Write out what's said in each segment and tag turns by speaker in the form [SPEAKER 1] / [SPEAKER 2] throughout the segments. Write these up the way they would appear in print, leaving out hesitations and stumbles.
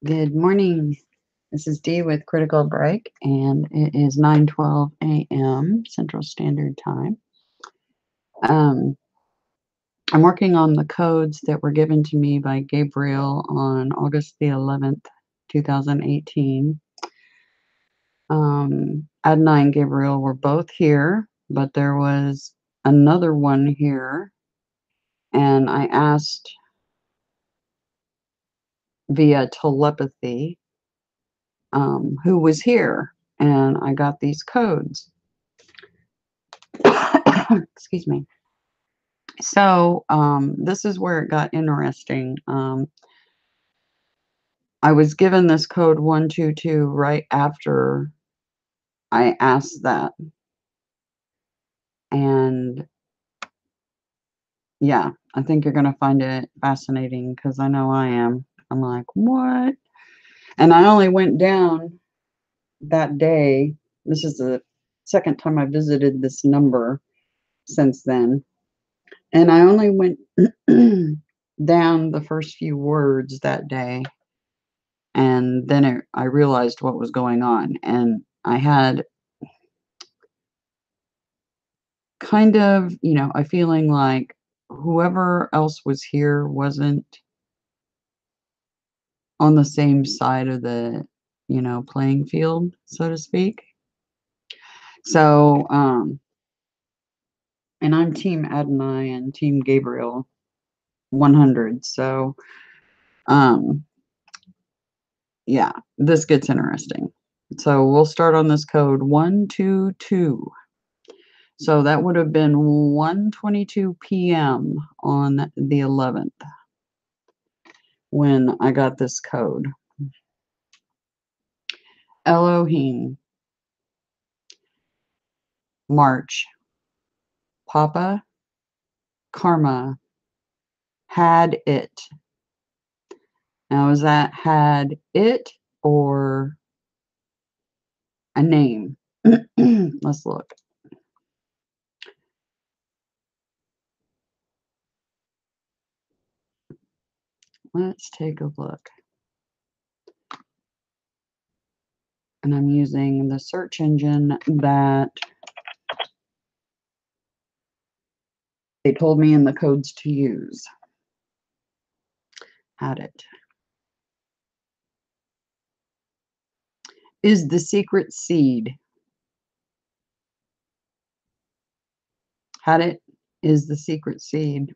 [SPEAKER 1] Good morning. This is Dee with Critical Break, and it is 9:12 a.m. Central Standard Time. Um, I'm working on the codes that were given to me by Gabriel on August the 11th, 2018. Adonai and Gabriel were both here, but there was another one here, and I asked via telepathy who was here, and I got these codes. Excuse me. So this is where it got interesting. I was given this code 122 right after I asked that. And yeah, I think you're going to find it fascinating because I know I am. I'm like, what? And I only went down that day. This is the second time I visited this number since then. And I only went down the first few words that day. And then I realized what was going on. And I had kind of, a feeling like whoever else was here wasn't on the same side of the, playing field, so to speak. So, and I'm Team Adonai and Team Gabriel 100. So, um, yeah, this gets interesting. So we'll start on this code 122. So that would have been 1:22 p.m. on the 11th when I got this code. Elohim, March, Papa, Karma, had it. Now, is that had it or a name? Let's look. Let's take a look. And I'm using the search engine that they told me in the codes to use. Had it. Is the secret seed. Had it is the secret seed.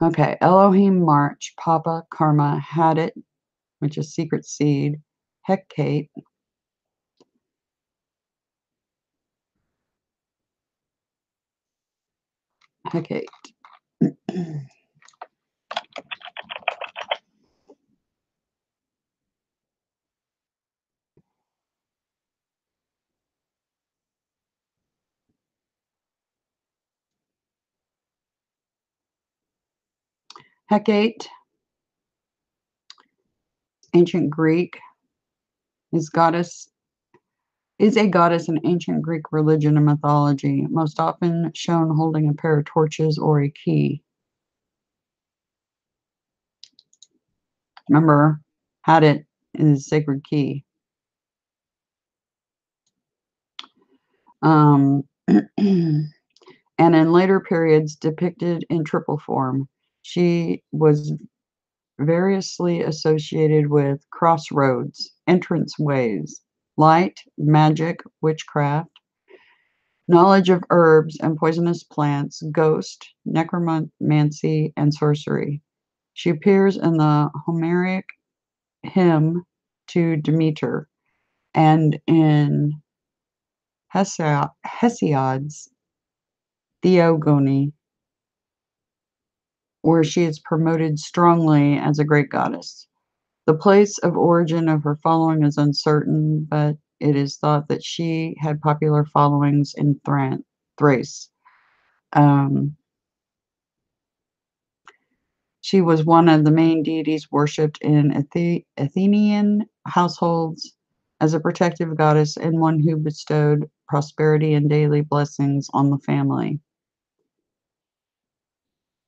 [SPEAKER 1] Okay, Elohim, March, Papa, Karma, had it, which is secret seed, Hecate, Hecate. Hecate, ancient Greek, is a goddess in ancient Greek religion and mythology, most often shown holding a pair of torches or a key. Remember, had it is sacred key. And in later periods depicted in triple form. She was variously associated with crossroads, entrance ways, light, magic, witchcraft, knowledge of herbs and poisonous plants, ghost, necromancy, and sorcery. She appears in the Homeric hymn to Demeter and in Hesiod's Theogony, where she is promoted strongly as a great goddess. The place of origin of her following is uncertain, but it is thought that she had popular followings in Thrace. She was one of the main deities worshipped in Athenian households as a protective goddess and one who bestowed prosperity and daily blessings on the family.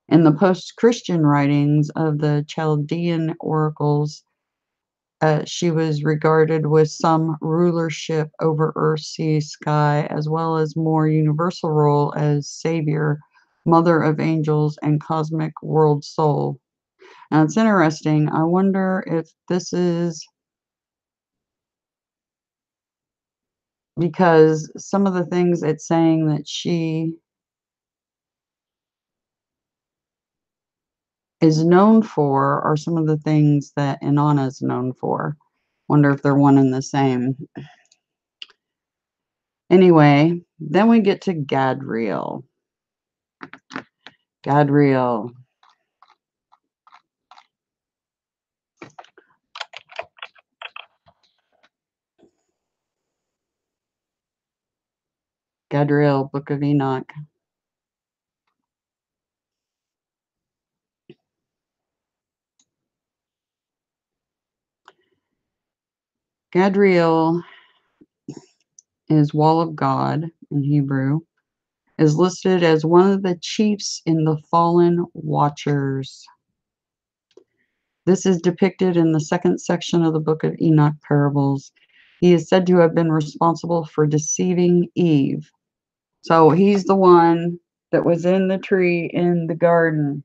[SPEAKER 1] In the post-Christian writings of the Chaldean oracles, she was regarded with some rulership over earth, sea, sky, as well as more universal role as savior, mother of angels, and cosmic world soul. Now it's interesting. I wonder if this is because some of the things it's saying that she is known for are some of the things that Inanna is known for. Wonder if they're one and the same. Anyway, then we get to Gabriel. Gabriel. Gabriel, Book of Enoch. Gabriel is Wall of God in Hebrew, is listed as one of the chiefs in the fallen watchers. This is depicted in the second section of the Book of Enoch parables. He is said to have been responsible for deceiving Eve. So he's the one that was in the tree in the garden.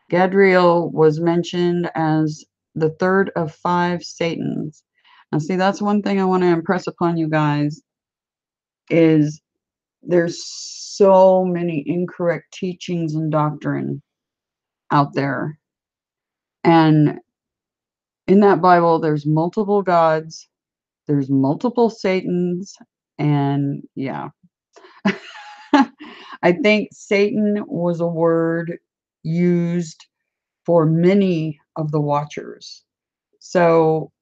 [SPEAKER 1] Gabriel was mentioned as the third of 5 Satans. Now, see, that's one thing I want to impress upon you guys is there's so many incorrect teachings and doctrine out there. And in that Bible, there's multiple gods, there's multiple Satans, and yeah. I think Satan was a word used for many of the watchers. So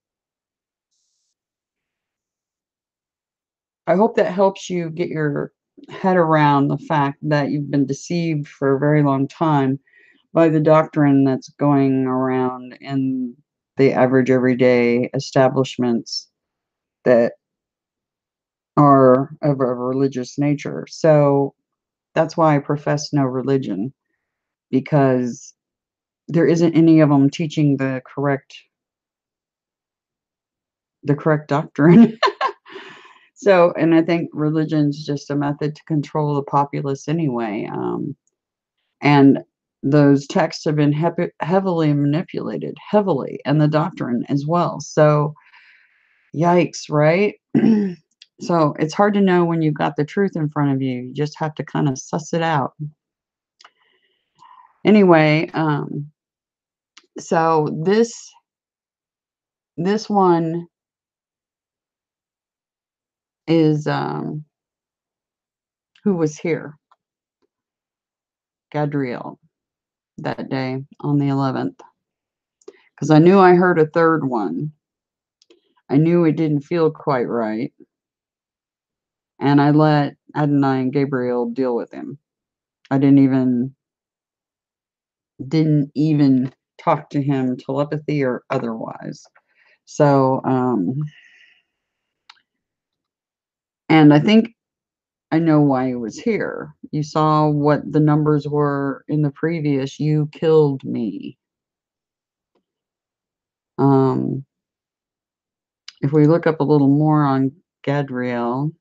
[SPEAKER 1] I hope that helps you get your head around the fact that you've been deceived for a very long time by the doctrine that's going around in the average everyday establishments that are of a religious nature. So that's why I profess no religion, because there isn't any of them teaching the correct doctrine. So, and I think religion's just a method to control the populace anyway. And those texts have been heavily manipulated, and the doctrine as well. So, yikes, right? So it's hard to know when you've got the truth in front of you. You just have to kind of suss it out. Anyway, so this one is who was here, Gabriel, that day on the 11th, because I knew I heard a third one. I knew it didn't feel quite right, and I let Adonai and Gabriel deal with him. I didn't even talk to him telepathy or otherwise. So, and I think I know why he was here. You saw what the numbers were in the previous. You killed me. If we look up a little more on Gabriel,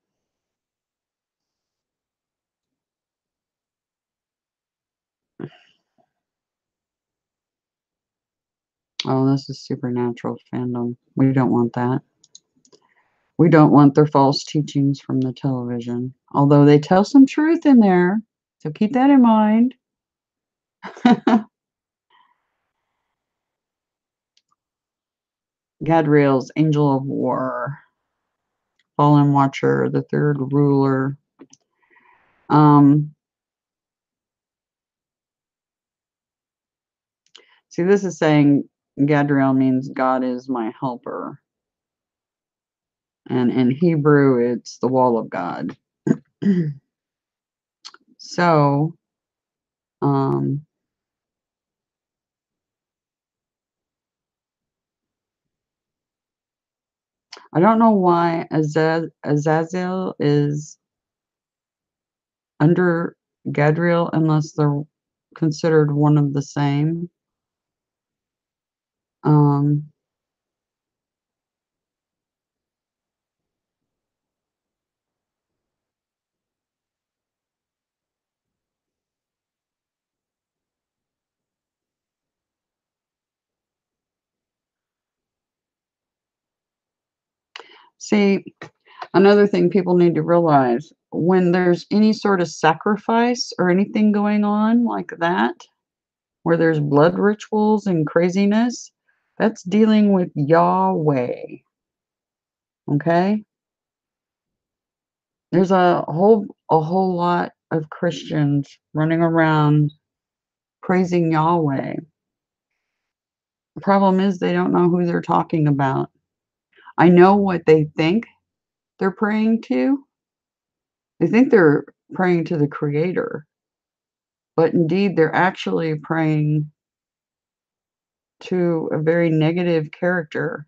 [SPEAKER 1] oh, this is supernatural fandom. We don't want that. We don't want their false teachings from the television, although they tell some truth in there. So keep that in mind. Gabriel's Angel of War, Fallen Watcher, the third ruler. See, this is saying Gabriel means God is my helper. And in Hebrew, it's the wall of God. So, I don't know why Azazel is under Gabriel unless they're considered one of the same. Um, See, another thing people need to realize, when there's any sort of sacrifice or anything going on like that, where there's blood rituals and craziness, that's dealing with Yahweh, okay? There's a whole lot of Christians running around praising Yahweh. The problem is they don't know who they're talking about. I know what they think they're praying to. They think they're praying to the Creator, but indeed they're actually praying to a very negative character.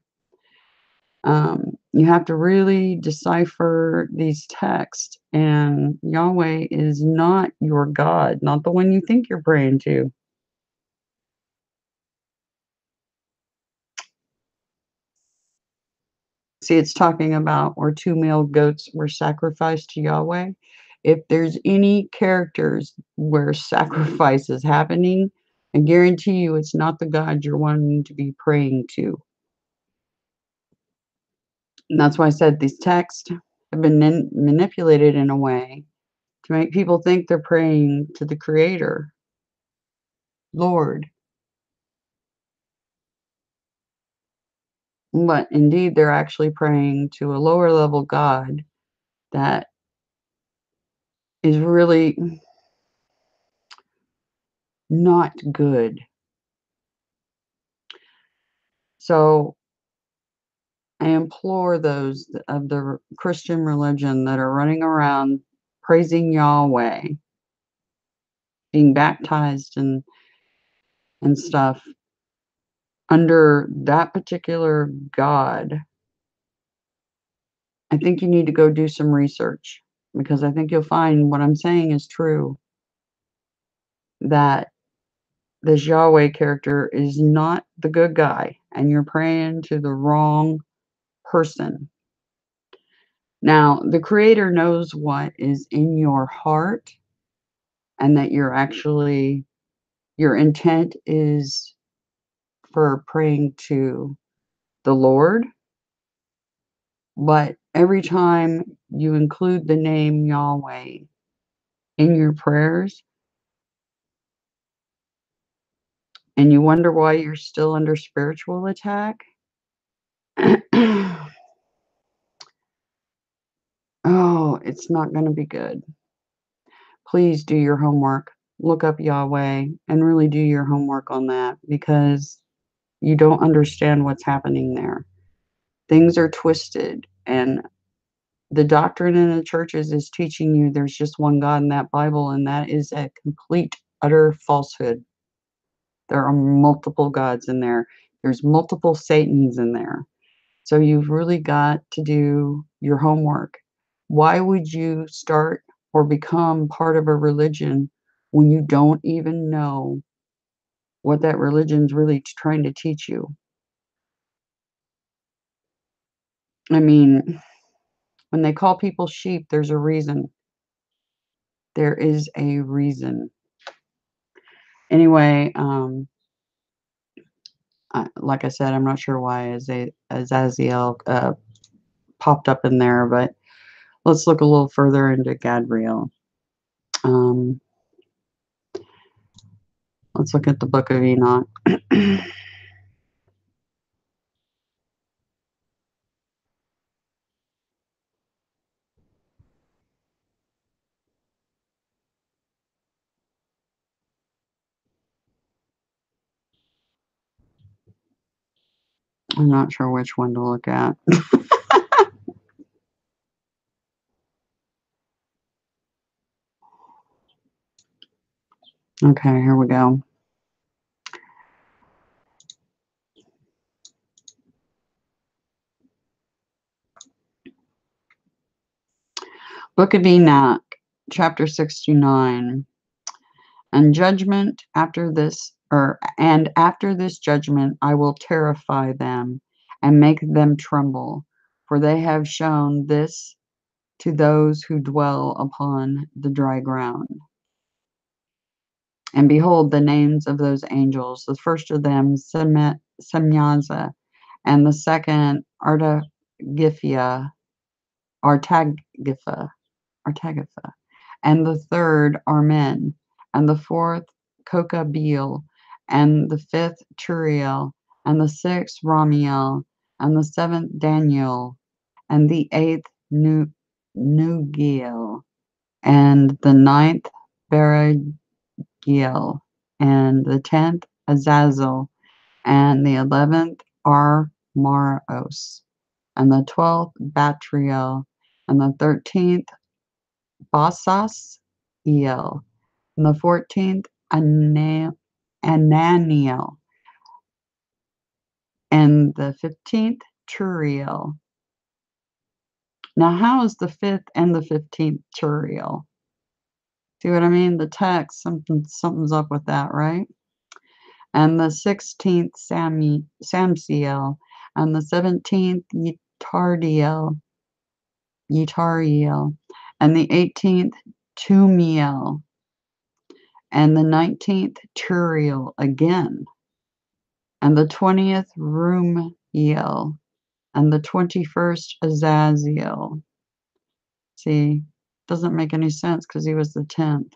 [SPEAKER 1] You have to really decipher these texts, and Yahweh is not your God, not the one you think you're praying to. See, it's talking about where 2 male goats were sacrificed to Yahweh. If there's any characters where sacrifice is happening, I guarantee you it's not the God you're wanting to be praying to. And that's why I said these texts have been manipulated in a way to make people think they're praying to the Creator, Lord. But indeed, they're actually praying to a lower level God that is really not good. So I implore those of the Christian religion that are running around praising Yahweh, being baptized and stuff under that particular God. I think you need to go do some research, because I think you'll find what I'm saying is true, that this Yahweh character is not the good guy, and you're praying to the wrong person. Now, the Creator knows what is in your heart, and that you're actually, your intent is for praying to the Lord. But every time you include the name Yahweh in your prayers, and you wonder why you're still under spiritual attack, oh, it's not going to be good. Please do your homework. Look up Yahweh and really do your homework on that, because you don't understand what's happening there. Things are twisted, and the doctrine in the churches is teaching you there's just one God in that Bible, and that is a complete, utter falsehood. There are multiple gods in there. There's multiple Satans in there. So you've really got to do your homework. Why would you start or become part of a religion when you don't even know what that religion's really trying to teach you? I mean, when they call people sheep, there's a reason. There is a reason. Anyway, like I said, I'm not sure why Azaziel popped up in there, but let's look a little further into Gabriel. Um, let's look at the Book of Enoch. I'm not sure which one to look at. Okay, here we go. Book of Enoch. chapter 69. And judgment after this, and after this judgment, I will terrify them and make them tremble, for they have shown this to those who dwell upon the dry ground. And behold, the names of those angels, the first of them, Semyaza, and the second, Artagipha, Artagipha, Artagipha, and the third are men, and the fourth Kokabeel, and the fifth Turiel, and the sixth Ramiel, and the seventh Daniel, and the eighth Nugiel, and the ninth Beragiel, and the 10th Azazel, and the 11th Armaros, and the 12th Batriel, and the 13th Basas El, and the 14th Ananiel, and the 15th Turiel. Now, how is the 5th and the 15th Turiel? See what I mean? The text, something's up with that, right? And the 16th Samsiel, and the 17th Yitariel, and the 18th Tumiel, and the 19th Turiel again, and the 20th Rumiel, and the 21st Azaziel. See, doesn't make any sense because he was the 10th.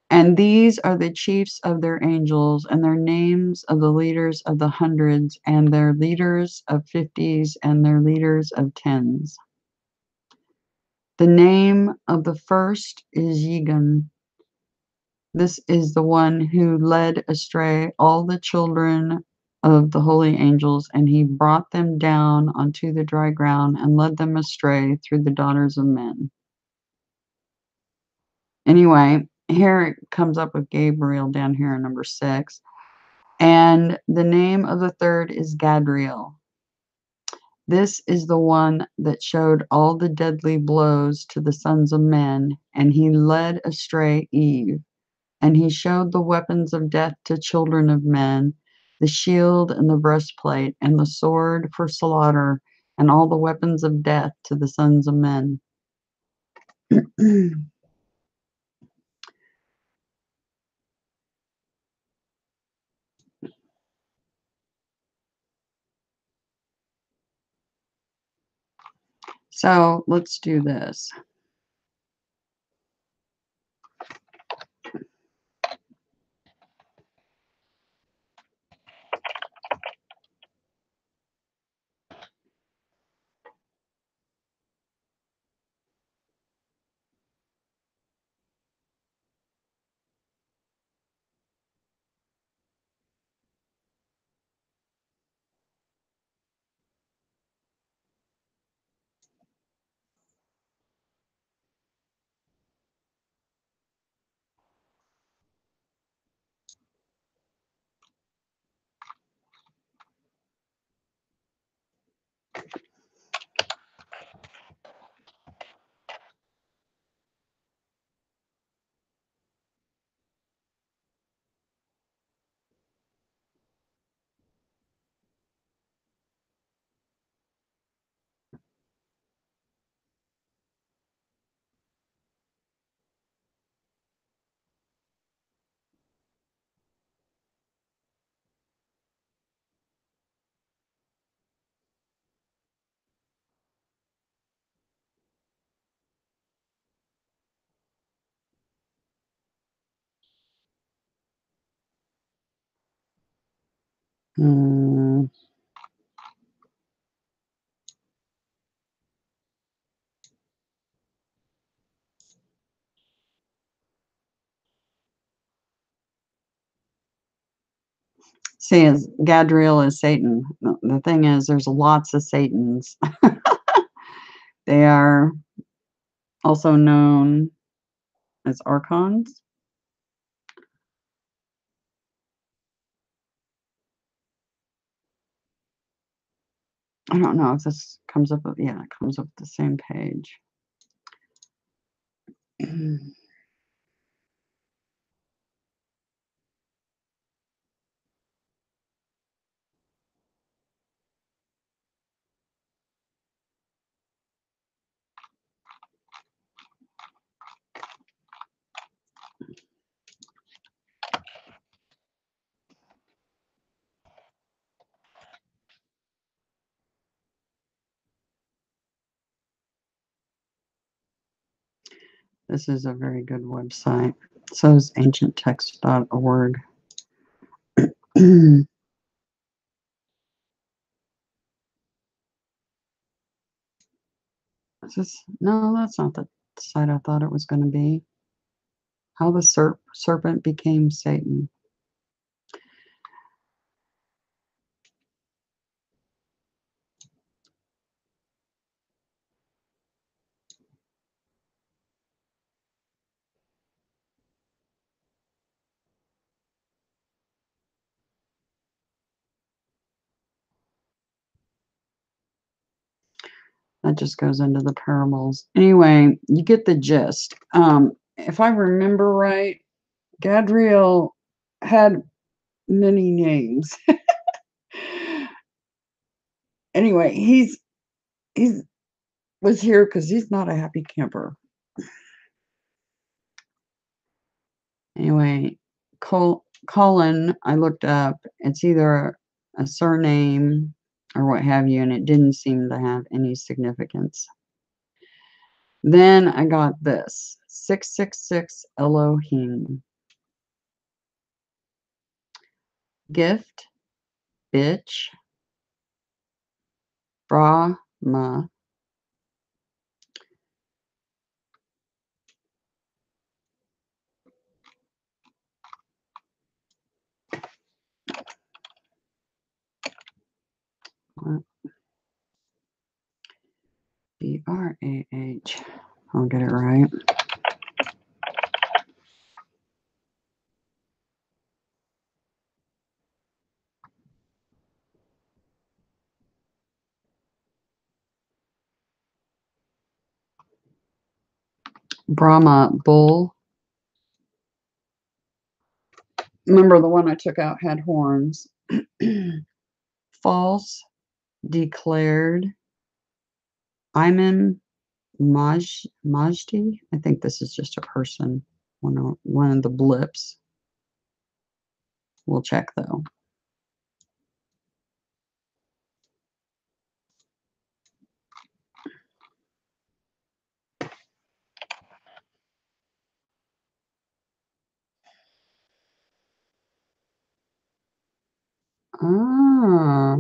[SPEAKER 1] And these are the chiefs of their angels, and their names of the leaders of the hundreds, and their leaders of fifties, and their leaders of tens. The name of the first is Yigan. This is the one who led astray all the children of the holy angels, and he brought them down onto the dry ground and led them astray through the daughters of men. Anyway, here it comes up with Gabriel down here in number 6. And the name of the third is Gabriel. This is the one that showed all the deadly blows to the sons of men, and he led astray Eve. And he showed the weapons of death to children of men, the shield and the breastplate, and the sword for slaughter, and all the weapons of death to the sons of men. So let's do this. Hmm. See, as Gadriel is Satan. The thing is, there's lots of Satans. They are also known as archons. I don't know if this comes up with, yeah, it comes up with the same page. This is a very good website. So is ancienttext.org. No, that's not the site I thought it was going to be. How the serpent became Satan. That just goes into the parables. Anyway, you get the gist. If I remember right, Gabriel had many names. Anyway, he's was here because he's not a happy camper. Anyway, Colin, I looked up. It's either a surname or what have you, and it didn't seem to have any significance. Then I got this 666 Elohim. Gift, bitch, Brahma, B-R-A-H. I'll get it right. Brahma, bull. Remember the one I took out had horns. False, declared. Iman Majdi. I think this is just a person. One of the blips. We'll check though. Ah.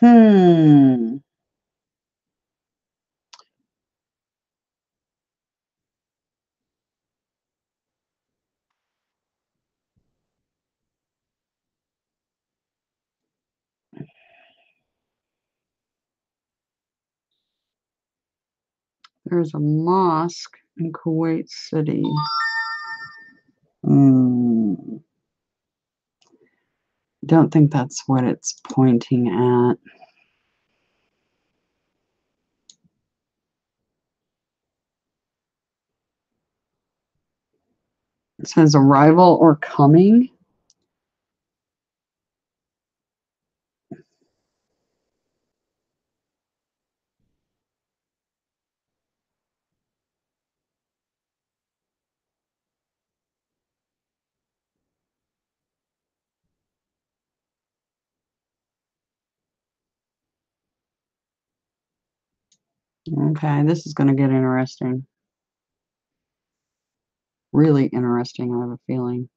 [SPEAKER 1] Hmm. There's a mosque in Kuwait City. Don't think that's what it's pointing at. It says arrival or coming. Okay, this is going to get interesting. Really interesting, I have a feeling.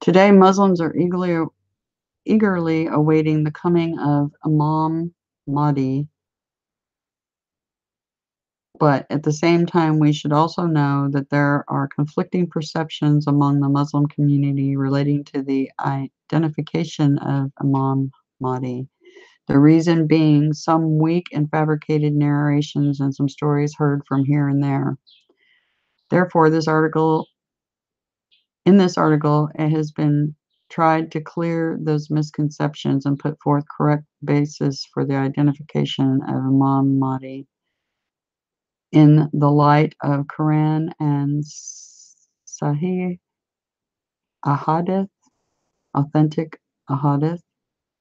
[SPEAKER 1] Today, Muslims are eagerly awaiting the coming of Imam Mahdi, But at the same time, we should also know that there are conflicting perceptions among the Muslim community relating to the identification of Imam Mahdi. The reason being some weak and fabricated narrations and some stories heard from here and there. Therefore, in this article, it has been tried to clear those misconceptions and put forth correct basis for the identification of Imam Mahdi in the light of Quran and Sahih Ahadith, authentic Ahadith,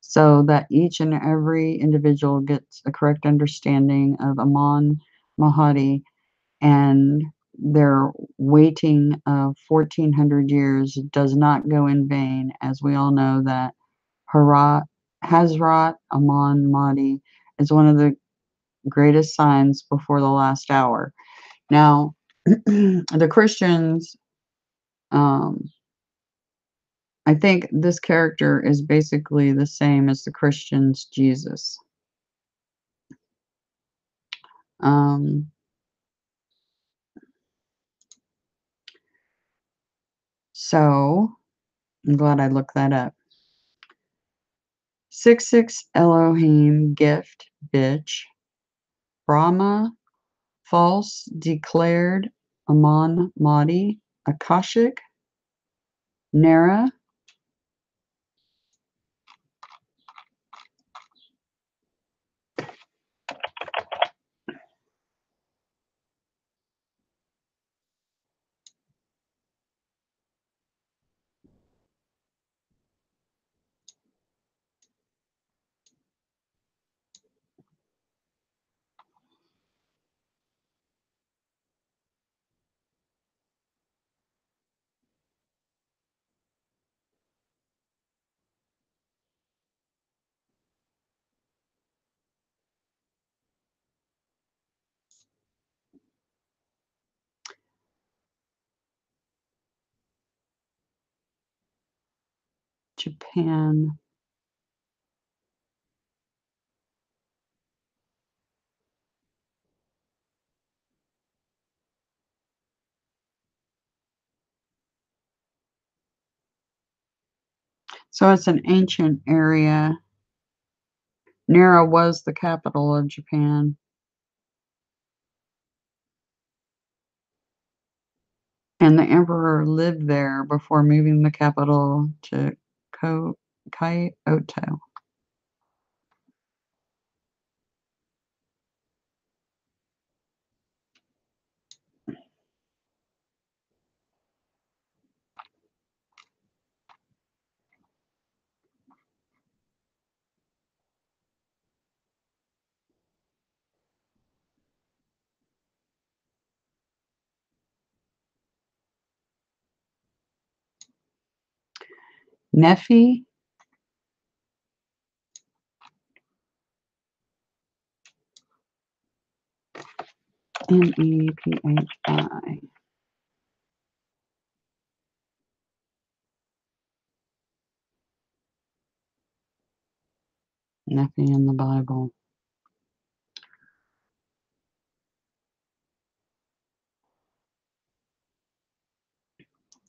[SPEAKER 1] so that each and every individual gets a correct understanding of Imam Mahdi and their waiting of 1400 years does not go in vain, as we all know that Hazrat Imam Mahdi is one of the greatest signs before the last hour. Now, the Christians, I think this character is basically the same as the Christians' Jesus. So, I'm glad I looked that up. 66 Elohim gift bitch. Brahma false declared Amon Mahdi Akashic Nera Japan. So it's an ancient area. Nara was the capital of Japan. And the emperor lived there before moving the capital to Kyoto. Nephi, Nephi. Nephi in the Bible.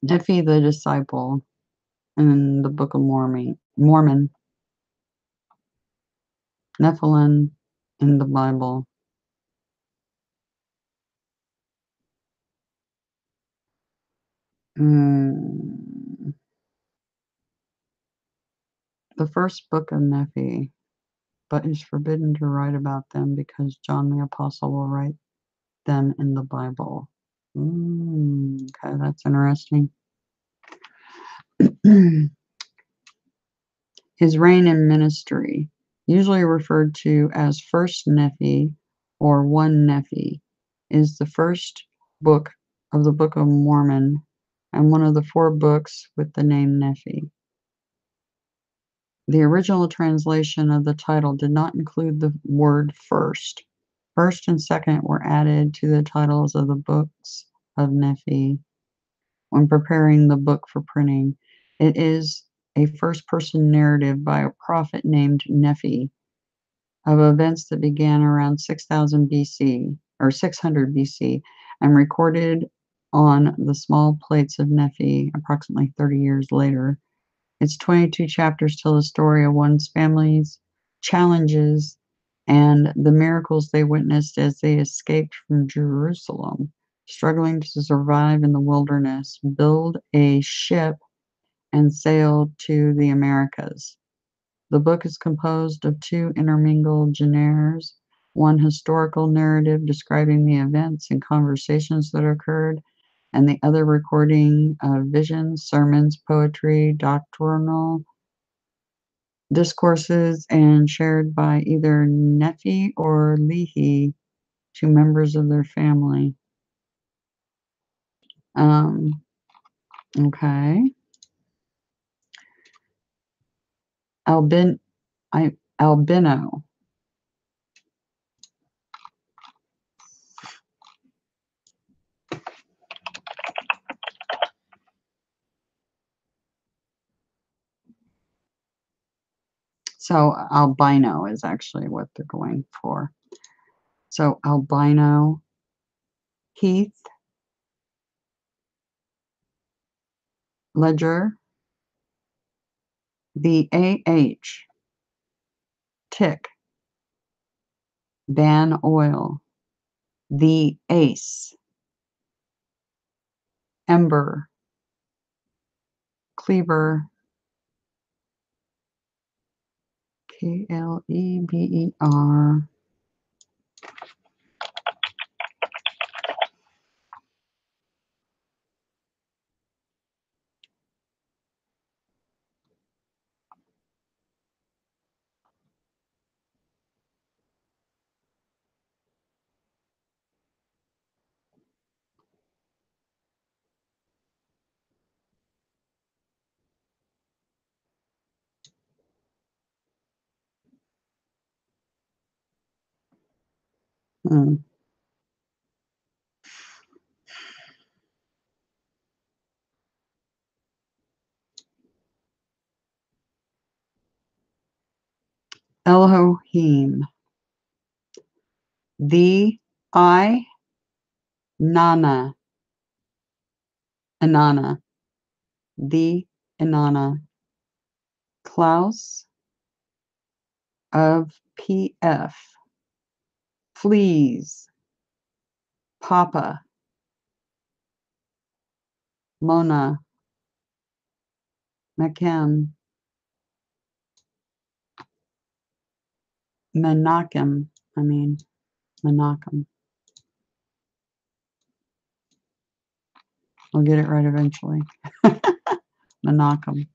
[SPEAKER 1] Nephi the disciple in the Book of Mormon. Nephilim in the Bible. The first book of Nephi, but is forbidden to write about them because John the Apostle will write them in the Bible. Okay, that's interesting. His reign and ministry, usually referred to as First Nephi or One Nephi, is the first book of the Book of Mormon and one of the 4 books with the name Nephi. The original translation of the title did not include the word first. First and second were added to the titles of the books of Nephi when preparing the book for printing. It is a first-person narrative by a prophet named Nephi of events that began around 6000 BC. or 600 BC, and recorded on the small plates of Nephi approximately 30 years later. Its 22 chapters tell the story of one's family's challenges and the miracles they witnessed as they escaped from Jerusalem, struggling to survive in the wilderness, build a ship, and sail to the Americas. The book is composed of two intermingled genres, one historical narrative describing the events and conversations that occurred, and the other recording of visions, sermons, poetry, doctrinal discourses, and shared by either Nephi or Lehi to members of their family. Okay. Albino. So albino is actually what they're going for. So albino, Heath, Ledger, the AH, Tick, Ban Oil, the Ace, Ember, Cleaver, Kleber. Elohim, the I, Nana, Inanna, the Inanna, Klaus of PF, Fleas, Papa, Mona, Machem, Menachem, Menachem. I'll get it right eventually. Menachem.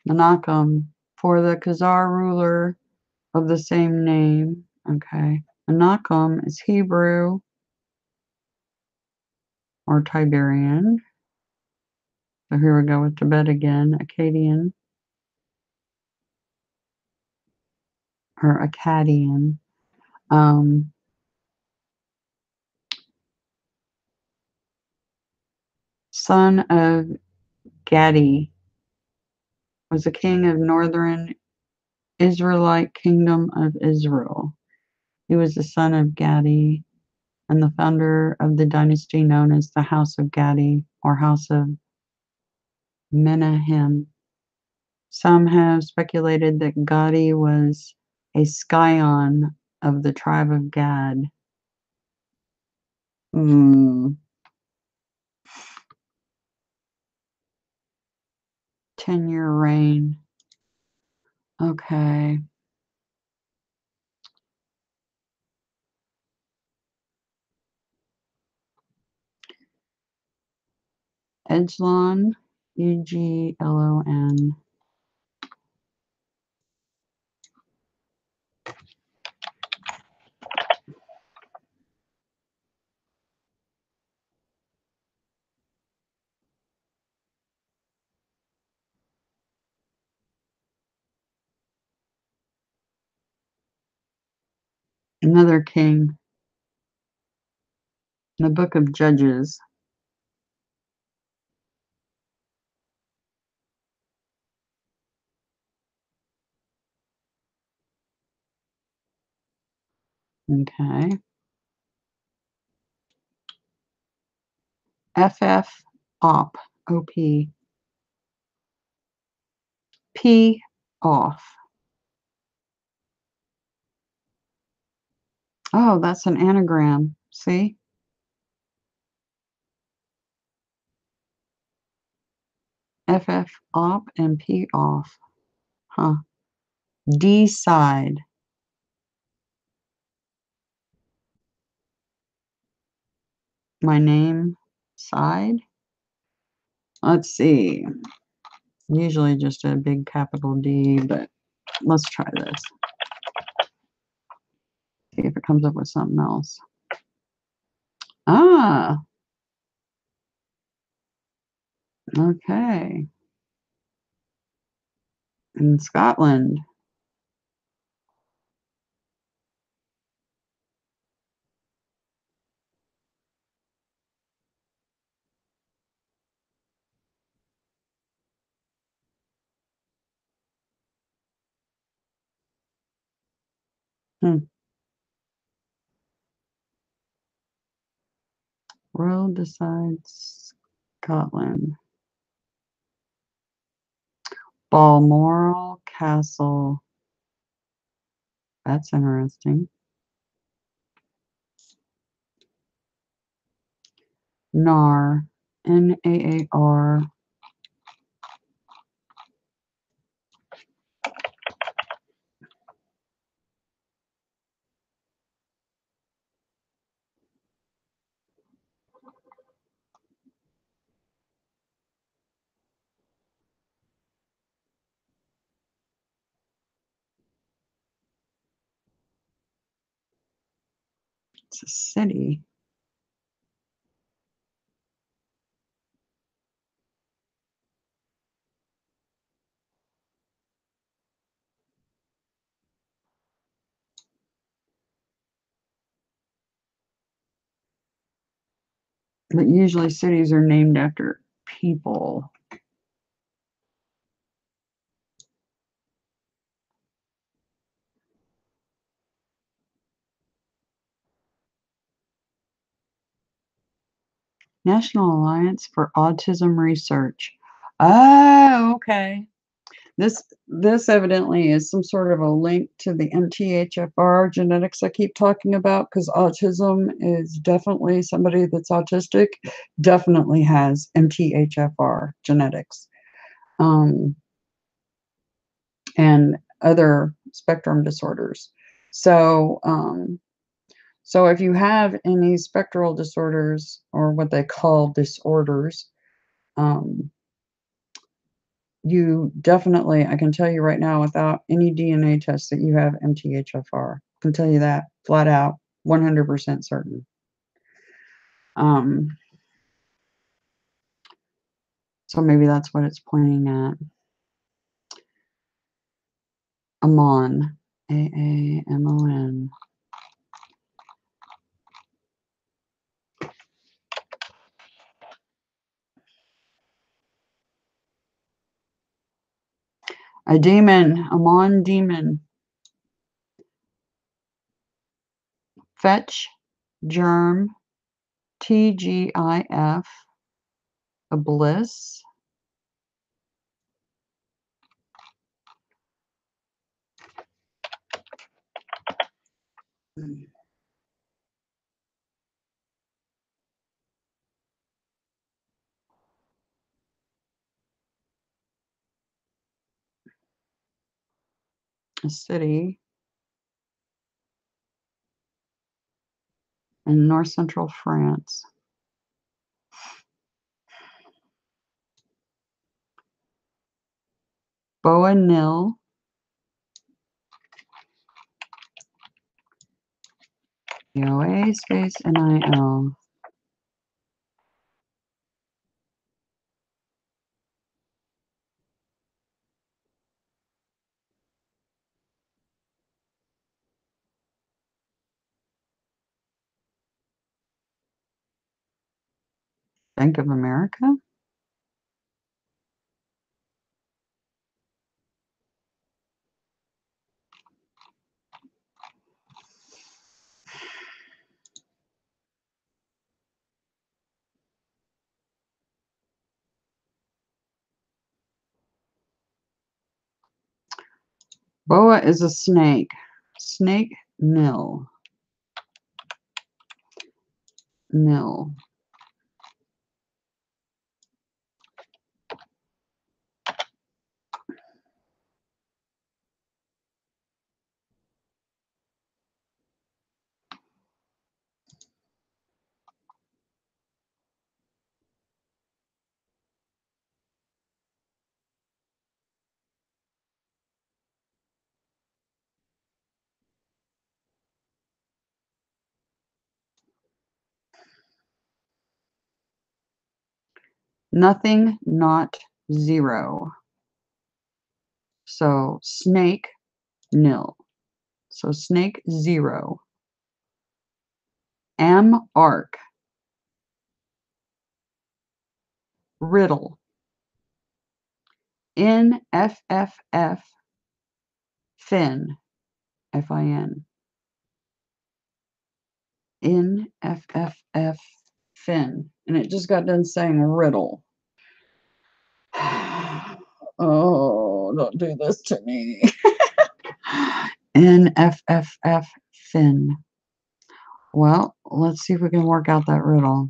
[SPEAKER 1] Menachem, for the Khazar ruler of the same name. Okay. Menachem is Hebrew or Tiberian. So here we go with Tibet again, Akkadian or Akkadian. Son of Gadi, was a king of northern Israelite kingdom of Israel. He was the son of Gadi and the founder of the dynasty known as the House of Gadi or House of Menahem. Some have speculated that Gadi was a scion of the tribe of Gad. 10-year reign. Okay. Eglon, Eglon. Another king. In the book of Judges. Okay. FF op. OP. P off. Oh, that's an anagram. See? FF op and P off. Huh. D side. My name side. Let's see. Usually just a big capital D, but let's try this. See if it comes up with something else. Ah, okay. In Scotland. Hmm. Royal decides Scotland. Balmoral Castle. That's interesting. Nar. Naar. It's a city. But usually cities are named after people. National Alliance for Autism Research. Oh, okay. This evidently is some sort of a link to the MTHFR genetics I keep talking about, because autism is definitely somebody that's autistic definitely has MTHFR genetics, and other spectrum disorders. So so if you have any spectral disorders, or what they call disorders, you definitely, I can tell you right now without any DNA tests, that you have MTHFR. I can tell you that flat out, 100% certain. So maybe that's what it's pointing at. Aamon. Aamon. A demon. Aamon demon. Fetch. Germ. TGIF. A bliss. A city in north central France. Boanil. BOA space NIL. Bank of America? Boa is a snake. Snake, nil. Nil. Nothing, not zero. So snake, nil. So snake, zero. Am, arc. Riddle. NFFF, fin. Fin. NFFF, fin. And it just got done saying riddle. Oh, don't do this to me. NFFF, fin. Well, let's see if we can work out that riddle.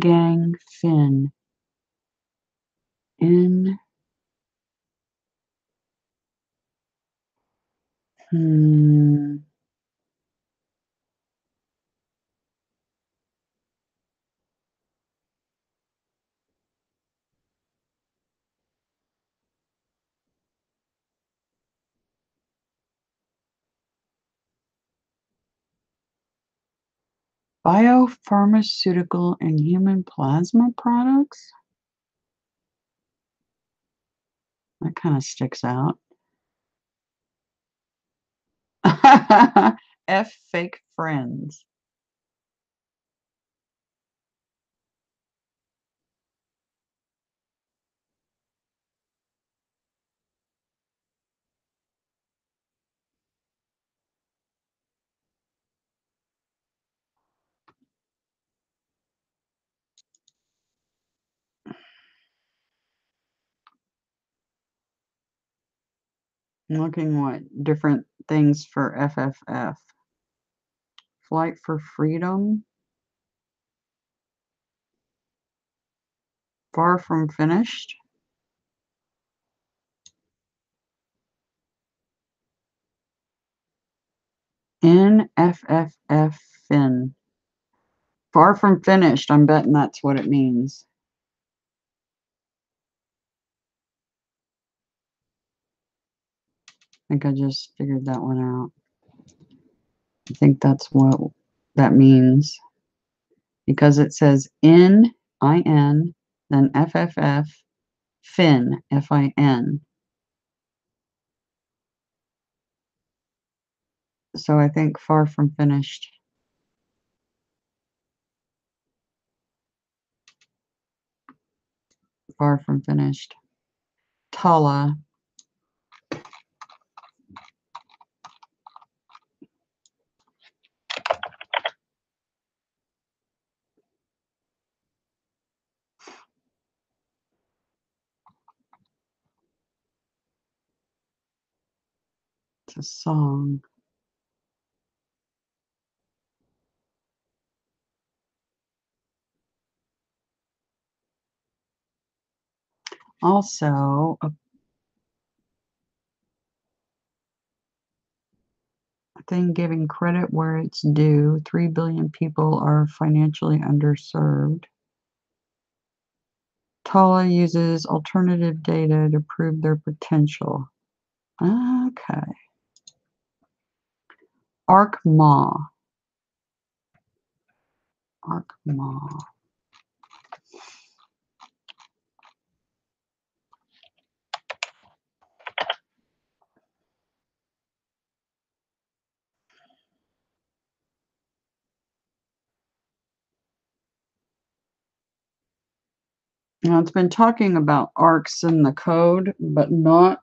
[SPEAKER 1] Gang, fin. In. Biopharmaceutical and human plasma products? That kind of sticks out. F fake friends. Looking what different things for FFF. Flight for freedom. Far from finished. NFFF, fin. Far from finished. I'm betting that's what it means. I think I just figured that one out. I think that's what that means. Because it says N-I-N, then FFF, fin, F-I-N. So I think far from finished. Far from finished. Tala. It's a song. Also, a thing giving credit where it's due. 3 billion people are financially underserved. Tala uses alternative data to prove their potential. Okay. Ark Ma. Ark Ma. Now it's been talking about arcs in the code, but not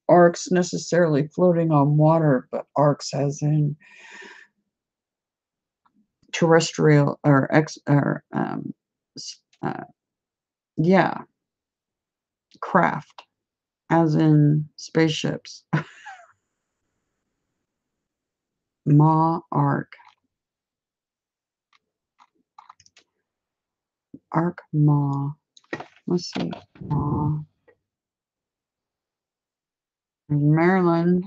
[SPEAKER 1] arcs necessarily floating on water, but arcs as in terrestrial or yeah, craft as in spaceships. Ma arc. Arc Ma. Let's see. Ma. Maryland.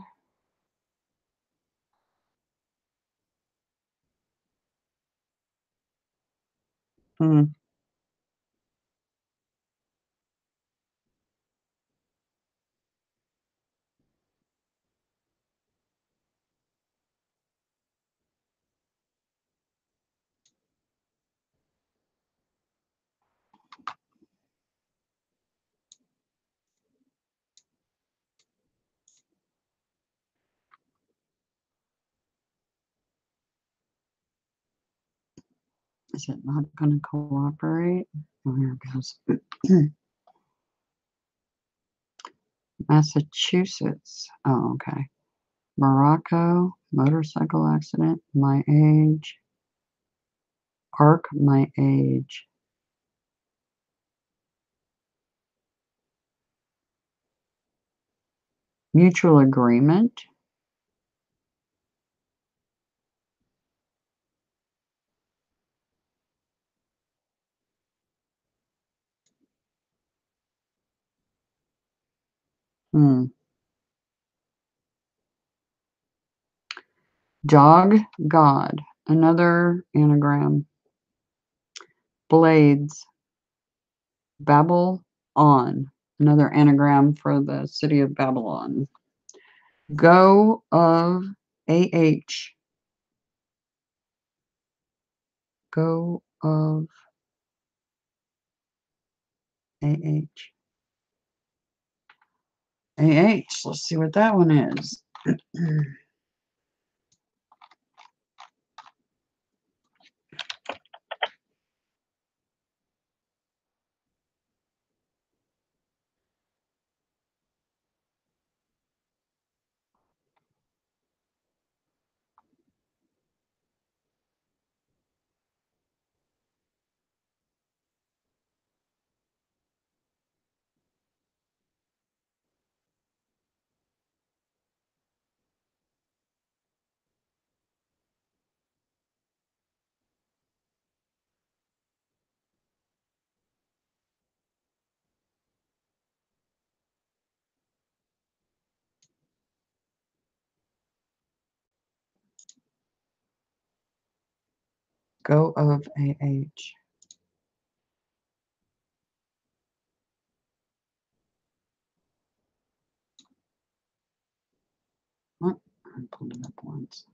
[SPEAKER 1] Hmm. Is it not going to cooperate? Oh, here it goes. Massachusetts. Oh, okay. Morocco. Motorcycle accident. My age. Arc my age. Mutual agreement. Hmm. Dog God. Another anagram. Blades. Babel on. Another anagram for the city of Babylon. Go of AH. Go of AH. AH. Let's see what that one is. Go of AH. What? I pulled it up once.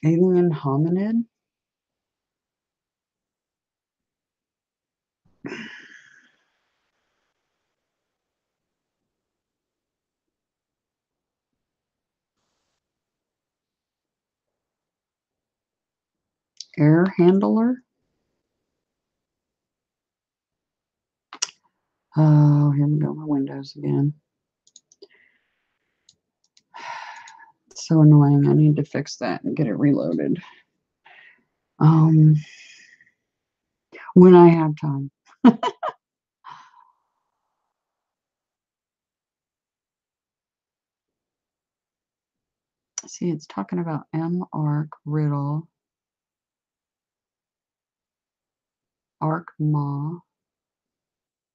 [SPEAKER 1] Alien hominid? Air handler? Oh, here we go. My Windows again. It's so annoying. I need to fix that and get it reloaded. When I have time. See, it's talking about M arc riddle, arc ma,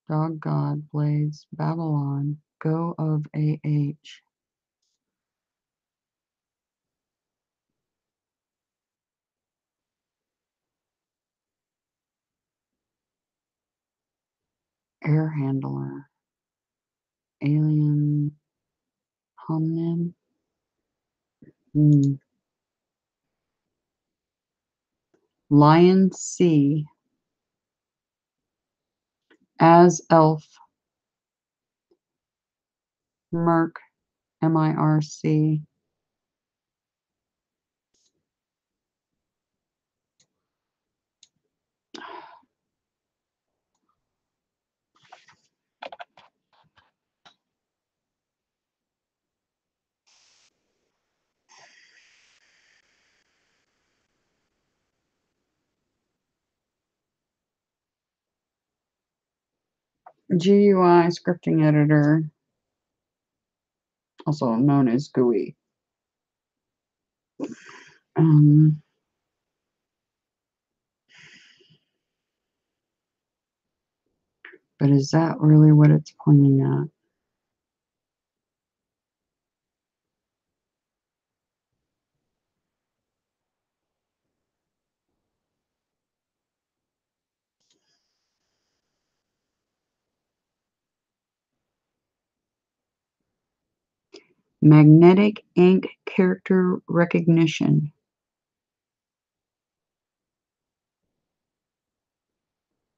[SPEAKER 1] dog god, blades, Babylon, go of AH. Air handler. Alien hominin. Lion C. As elf. Merc. MIRC. GUI scripting editor, also known as GUI. But is that really what it's pointing at? Magnetic ink character recognition.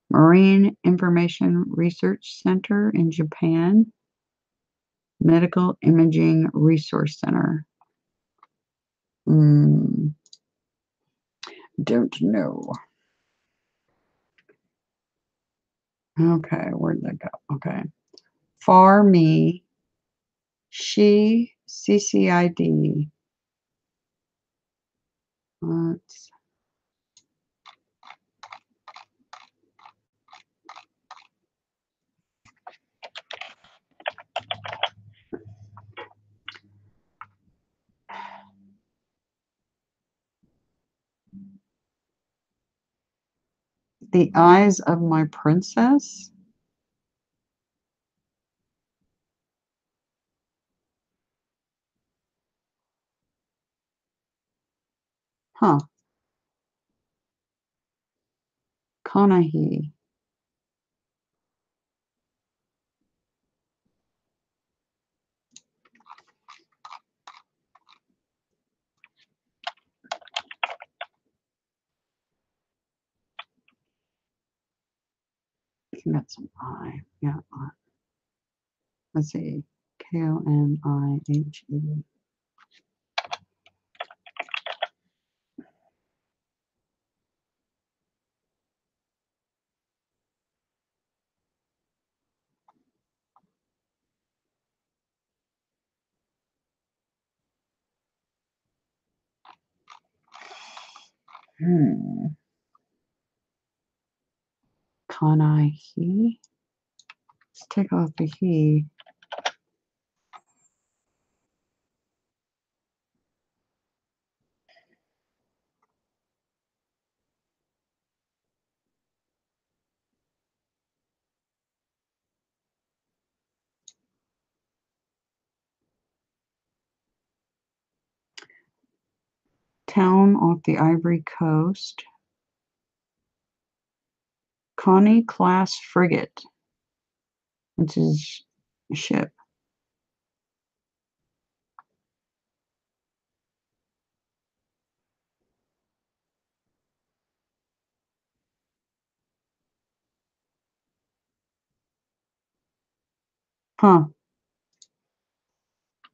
[SPEAKER 1] Marine Information Research Center in Japan. Medical Imaging Resource Center. Don't know. Okay, where'd that go? Okay. For me, she, CCID. Let's The Eyes of My Princess. Huh. Kanahi. That's an I. Yeah. Let's see. Konihe. Kanihi. Let's take off the he. Town off the Ivory Coast. Connie class frigate, which is a ship. Huh.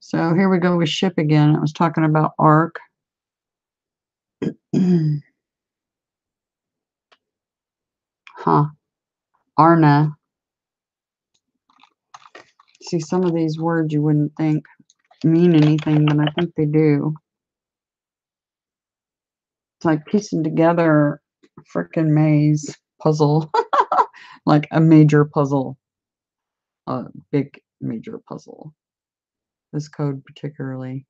[SPEAKER 1] So here we go with ship again. It was talking about Ark. Huh. Arna. See, some of these words you wouldn't think mean anything, but I think they do. It's like piecing together a frickin' maze puzzle. Like a major puzzle. A big major puzzle. This code particularly.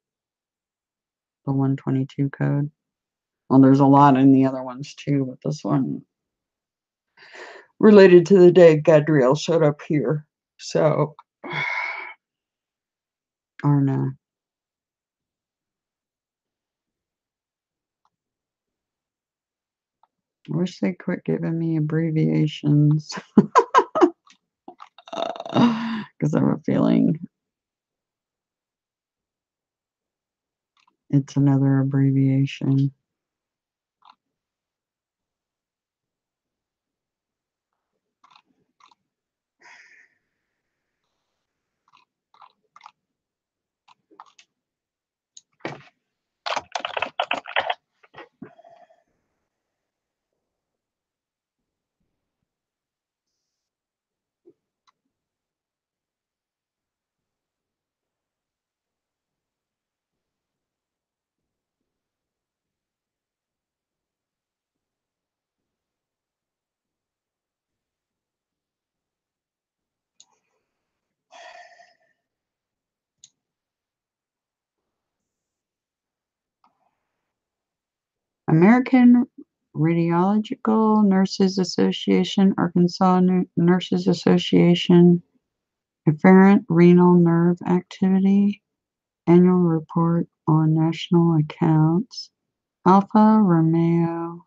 [SPEAKER 1] The 122 code. Well, there's a lot in the other ones too, but this one related to the day Gabriel showed up here. So, Arna. I wish they quit giving me abbreviations. because I have a feeling it's another abbreviation. American Radiological Nurses Association, Arkansas Nurses Association, Afferent Renal Nerve Activity, Annual Report on National Accounts, Alfa Romeo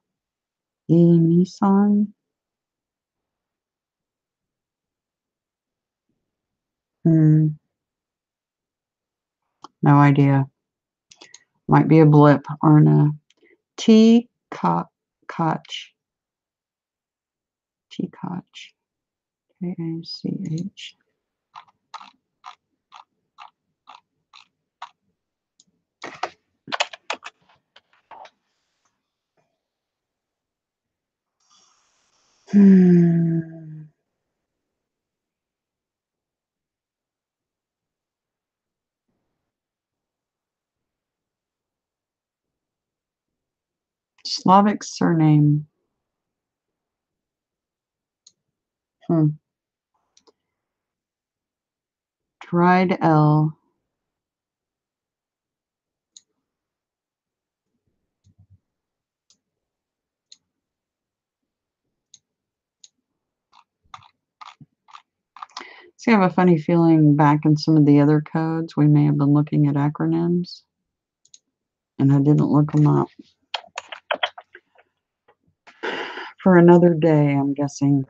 [SPEAKER 1] Nissan. No idea. Might be a blip or a T-Koch. T-Koch. K-A-C-H. Slavic surname. Dried L. See, I have a funny feeling back in some of the other codes, we may have been looking at acronyms, and I didn't look them up. For another day, I'm guessing.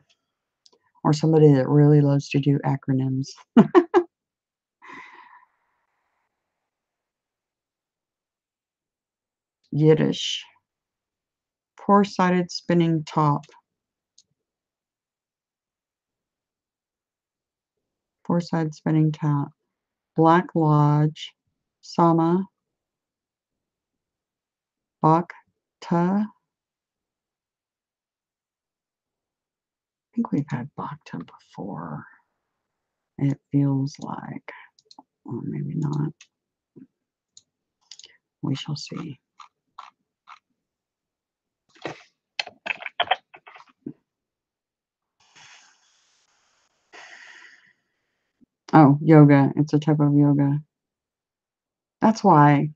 [SPEAKER 1] Or somebody that really loves to do acronyms. Yiddish. Four-sided spinning top. Four-sided spinning top. Black Lodge. Sama. Bhakta. I think we've had Bhakta before. It feels like. Or maybe not. We shall see. Oh, yoga. It's a type of yoga. That's why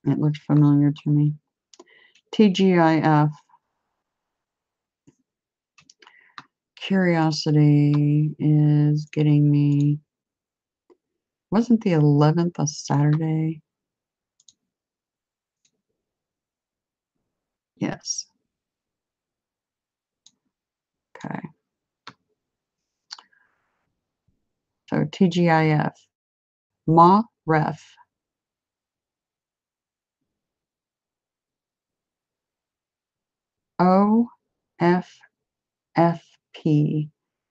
[SPEAKER 1] it looked familiar to me. TGIF. Curiosity is getting me. Wasn't the 11th a Saturday? Yes. Okay. So TGIF. Ma Ref. OFFP.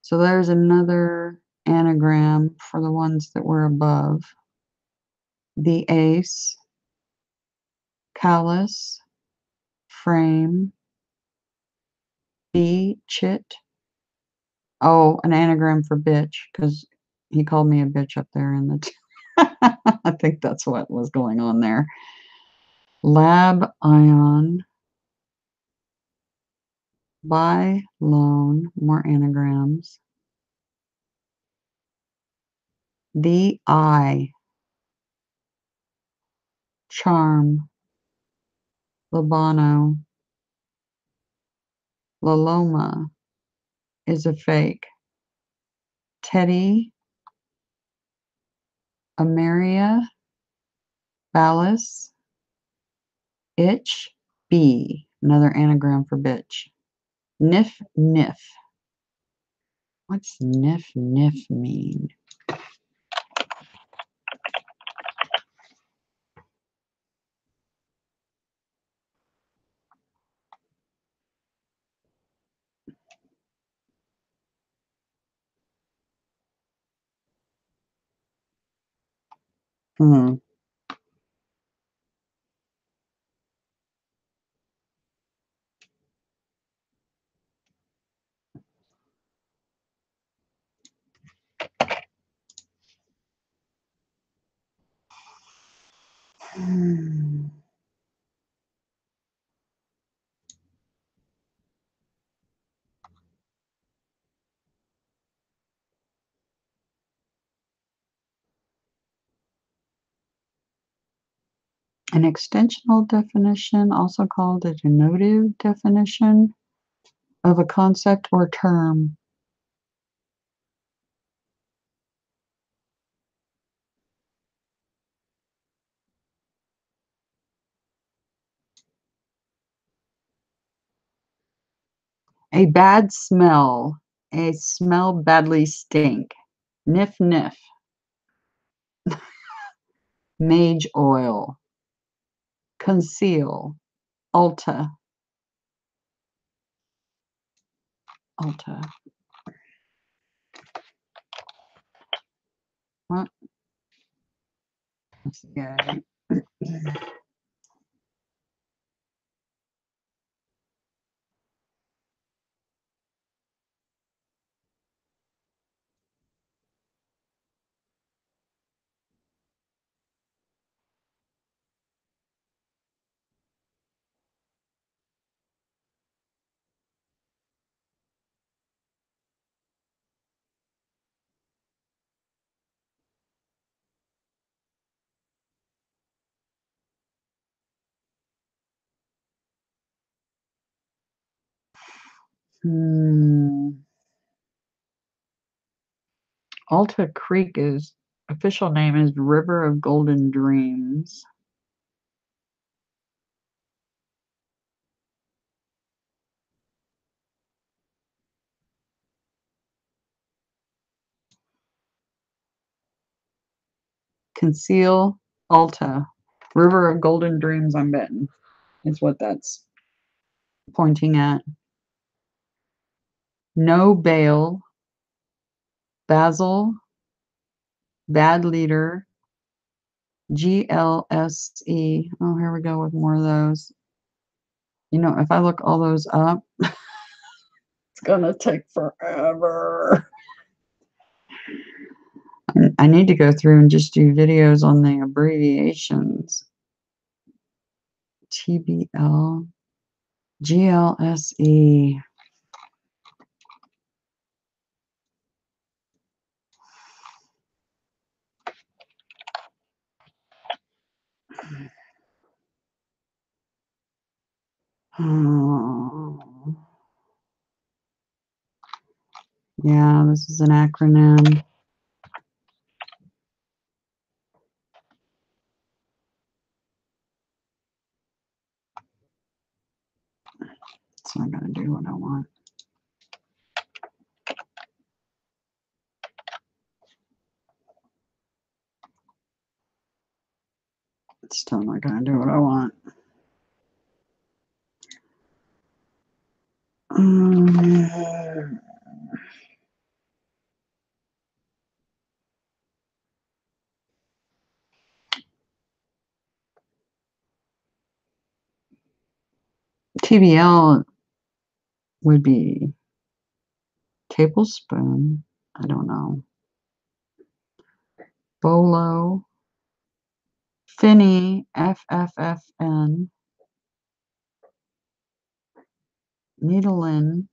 [SPEAKER 1] So there's another anagram for the ones that were above. The ace, callus, frame, B, chit. Oh, an anagram for bitch, because he called me a bitch up there in the I think that's what was going on there. Lab ion, buy loan, more anagrams. The eye, charm, Labano, Laloma is a fake. Teddy, Ameria, Ballas, itch, B, another anagram for bitch. Niff, niff. What's niff mean? Hmm. An extensional definition, also called a denotive definition of a concept or term. A bad smell. A smell badly stink. Niff niff. Mage oil. Conceal. Alta. Alta. What? Let's go. Alta Creek is official name is River of Golden Dreams. Conceal Alta. River of Golden Dreams, I'm betting. Is what that's pointing at. No bail. Basil. Bad leader. GLSE. Oh, here we go with more of those. You know, if I look all those up, it's gonna take forever. I need to go through and just do videos on the abbreviations. TBL, GLSE. Oh. Yeah, this is an acronym. So I'm going to do what I want. It's still not going to do what I want. TBL would be tablespoon. I don't know. Bolo. Finny. FFFN. Needlein.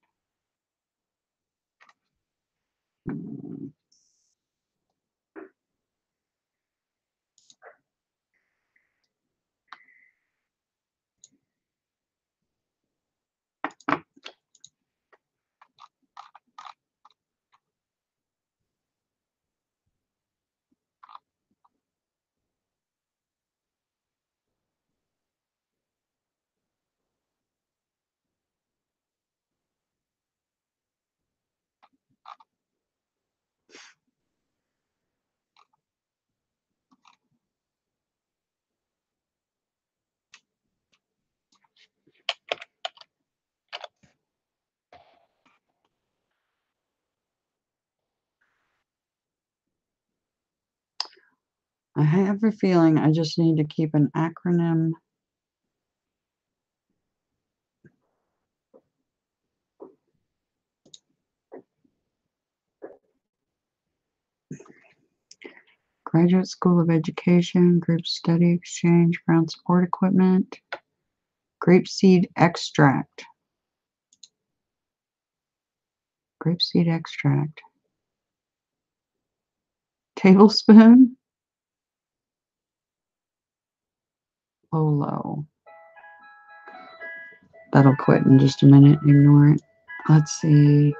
[SPEAKER 1] I have a feeling I just need to keep an acronym. Graduate School of Education, Group Study Exchange, Ground Support Equipment, Grapeseed Extract. Grapeseed Extract. Tablespoon. Polo. That'll quit in just a minute. Ignore it. Let's see.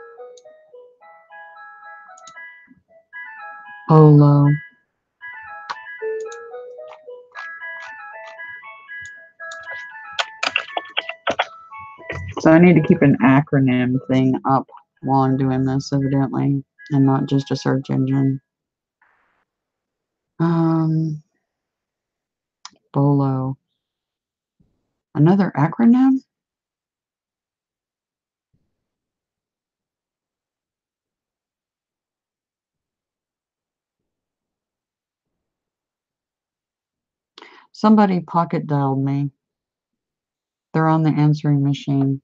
[SPEAKER 1] Polo. So I need to keep an acronym thing up while I'm doing this, evidently, and not just a search engine. Bolo. Another acronym? Somebody pocket dialed me. They're on the answering machine.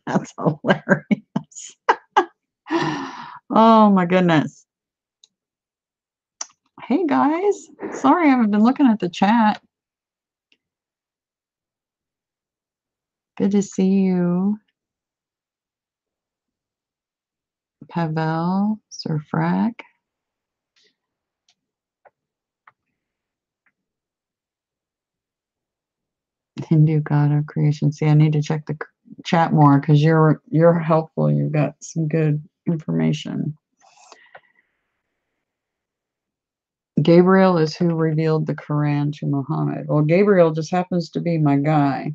[SPEAKER 1] That's hilarious. Oh my goodness. Hey guys. Sorry I haven't been looking at the chat. Good to see you. Pavel, Sir Frack. Hindu god of creation. See, I need to check the chat more because you're helpful. You've got some good information. Gabriel is who revealed the Quran to Muhammad. Well, Gabriel just happens to be my guy.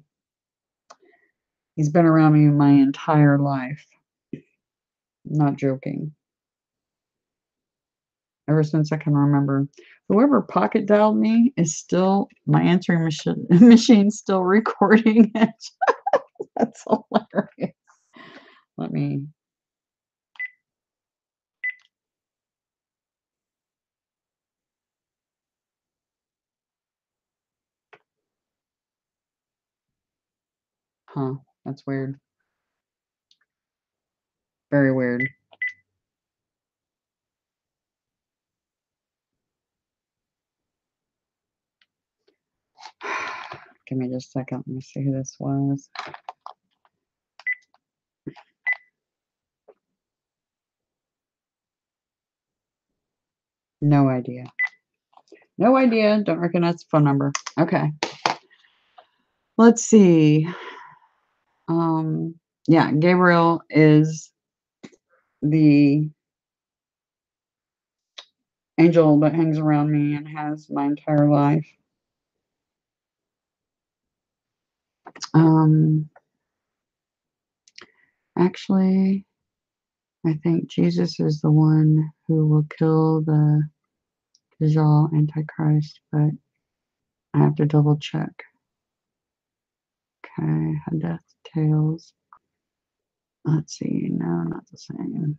[SPEAKER 1] He's been around me my entire life. Not joking. Ever since I can remember. Whoever pocket dialed me is still, my answering machine's still recording it. That's hilarious. Let me. Huh, that's weird. Very weird. Give me just a second. Let me see who this was. No idea. No idea. Don't recognize the phone number. Okay. Let's see. Yeah, Gabriel is the angel that hangs around me and has my entire life. Actually, I think Jesus is the one who will kill the Dajjal Antichrist, but I have to double check. Okay, Hadeth Tales. Let's see. No, not the same.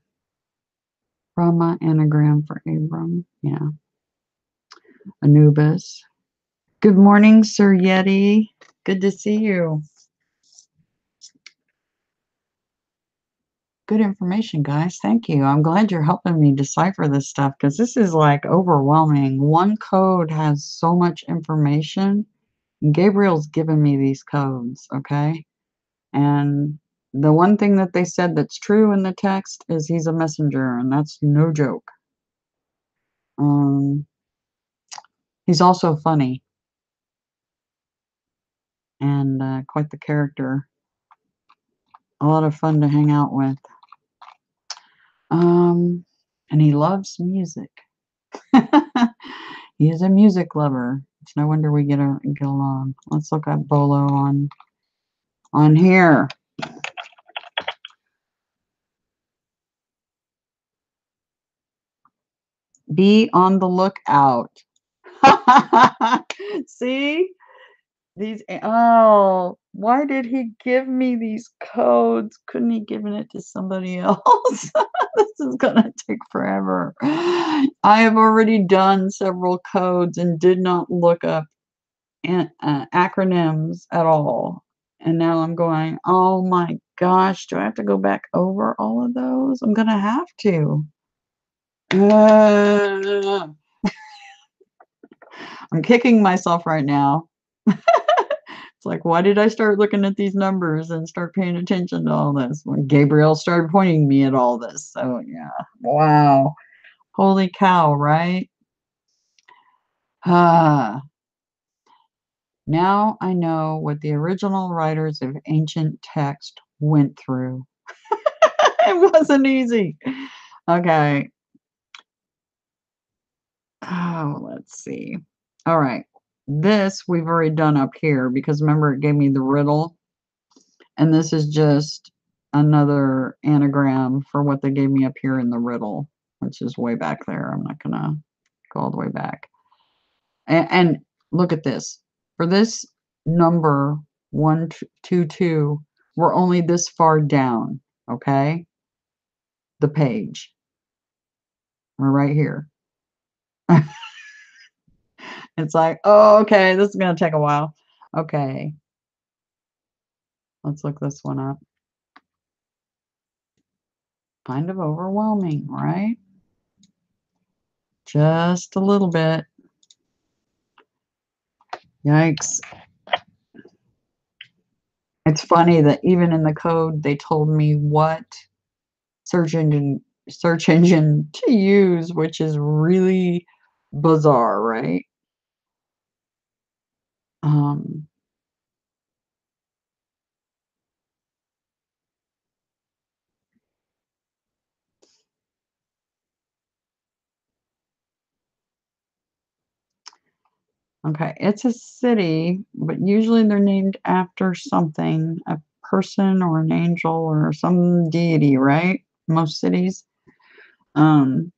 [SPEAKER 1] Brahma anagram for Abram. Yeah. Anubis. Good morning, Sir Yeti. Good to see you. Good information, guys. Thank you. I'm glad you're helping me decipher this stuff because this is like overwhelming. One code has so much information. Gabriel's given me these codes, okay? And the one thing that they said that's true in the text is he's a messenger, and that's no joke. He's also funny and quite the character. A lot of fun to hang out with. And he loves music. He is a music lover. It's no wonder we get along. Let's look at Bolo on here. Be on the lookout. See? These, oh, why did he give me these codes? Couldn't he given it to somebody else? This is gonna take forever. I have already done several codes and did not look up acronyms at all. And now I'm going, oh my gosh, do I have to go back over all of those? I'm gonna have to. Uh, I'm kicking myself right now. It's like, why did I start looking at these numbers and start paying attention to all this when Gabriel started pointing me at all this? So, yeah, wow. Holy cow, right? Ah, now I know what the original writers of ancient text went through. It wasn't easy. Okay. Oh, let's see. All right. This we've already done up here because remember it gave me the riddle. And this is just another anagram for what they gave me up here in the riddle, which is way back there. I'm not gonna go all the way back. And look at this. For this number 122, we're only this far down, okay? The page. We're right here. It's like, oh, okay, this is gonna take a while. Okay. Let's look this one up. Kind of overwhelming, right? Just a little bit. Yikes. It's funny that even in the code, they told me what search engine to use, which is really bizarre, right? Um, okay, it's a city, but usually they're named after something, a person or an angel or some deity, right? Most cities. Um,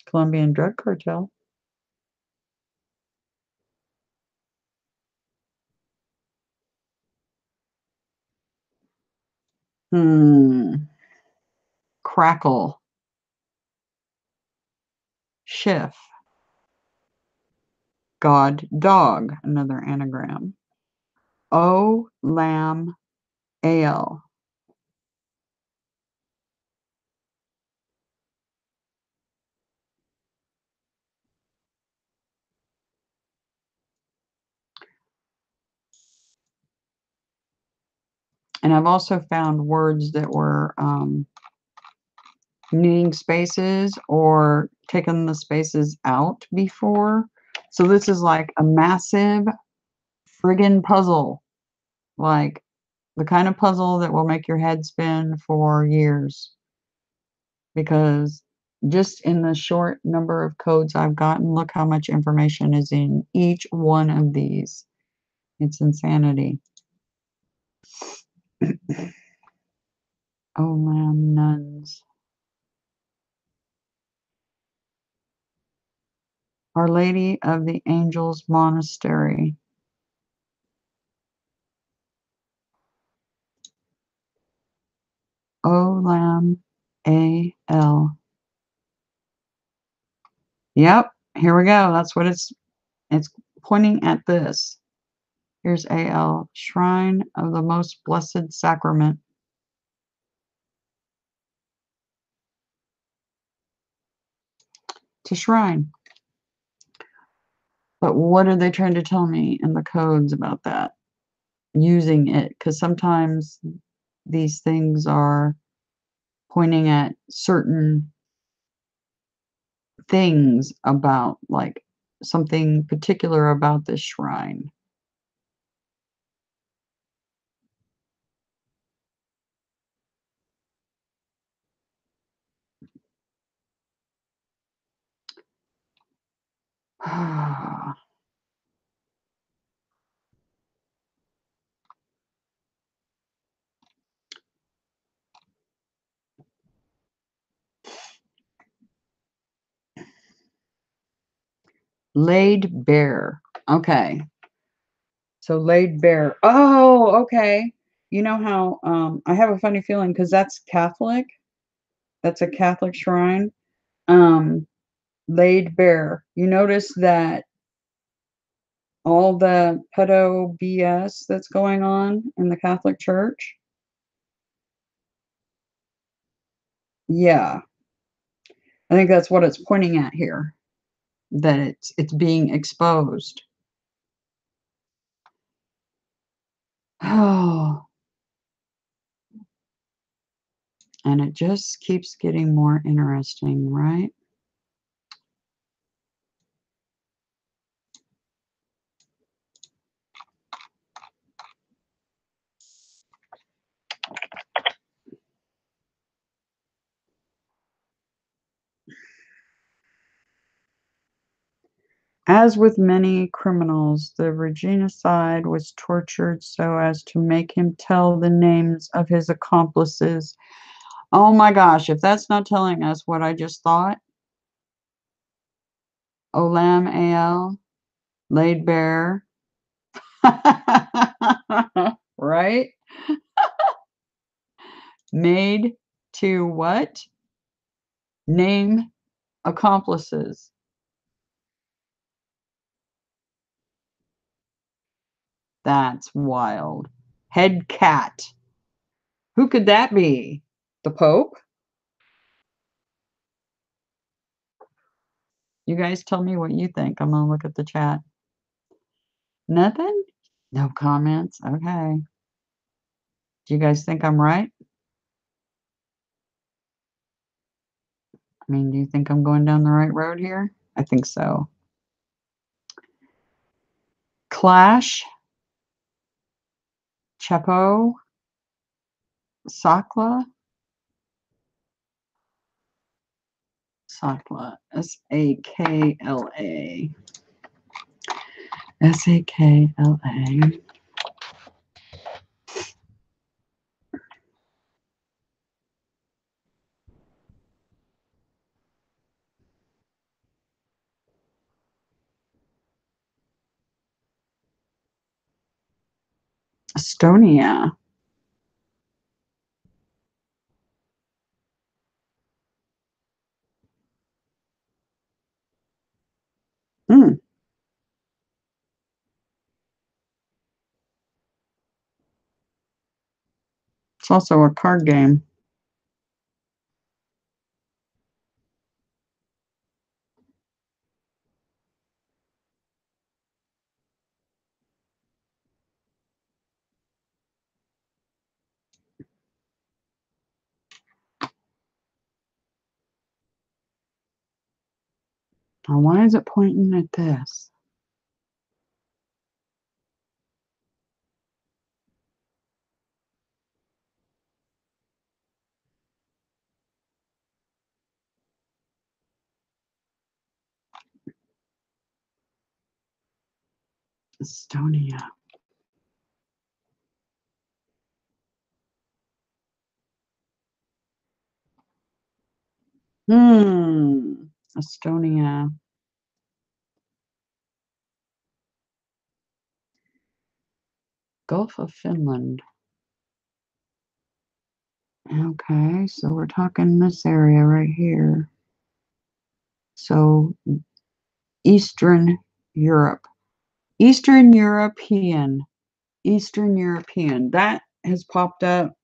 [SPEAKER 1] Colombian drug cartel. Hmm. Crackle. Schiff. God, dog. Another anagram. O, lamb, ale. And I've also found words that were needing spaces or taking the spaces out before. So this is like a massive friggin' puzzle. Like the kind of puzzle that will make your head spin for years. Because just in the short number of codes I've gotten, look how much information is in each one of these. It's insanity. Oh, lamb nuns. Our Lady of the Angels Monastery. O lamb A-L. Yep, here we go. That's what it's pointing at this. Here's A-L, Shrine of the Most Blessed Sacrament. It's a shrine. But what are they trying to tell me in the codes about that? Using it, because sometimes these things are pointing at certain things about, like, something particular about this shrine. Laid bare. Okay. So laid bare. Oh, okay. You know how I have a funny feeling because that's Catholic. That's a Catholic shrine. Um, laid bare. You notice that all the pedo BS that's going on in the Catholic Church? Yeah. I think that's what it's pointing at here, that it's being exposed. Oh, and it just keeps getting more interesting, right? As with many criminals, the regicide was tortured so as to make him tell the names of his accomplices. Oh my gosh, if that's not telling us what I just thought, Olam Al, laid bare. Right? Made to what? Name accomplices. That's wild. Head cat. Who could that be? The Pope? You guys tell me what you think. I'm going to look at the chat. Nothing? No comments? Okay. Do you guys think I'm right? I mean, do you think I'm going down the right road here? I think so. Clash, Chapo, Sakla, Sakla, Sakla, Sakla. Estonia. Hmm. It's also a card game. Now, why is it pointing at this? Estonia. Estonia. Gulf of Finland. Okay, so we're talking this area right here. So Eastern Europe. Eastern European. Eastern European. That has popped up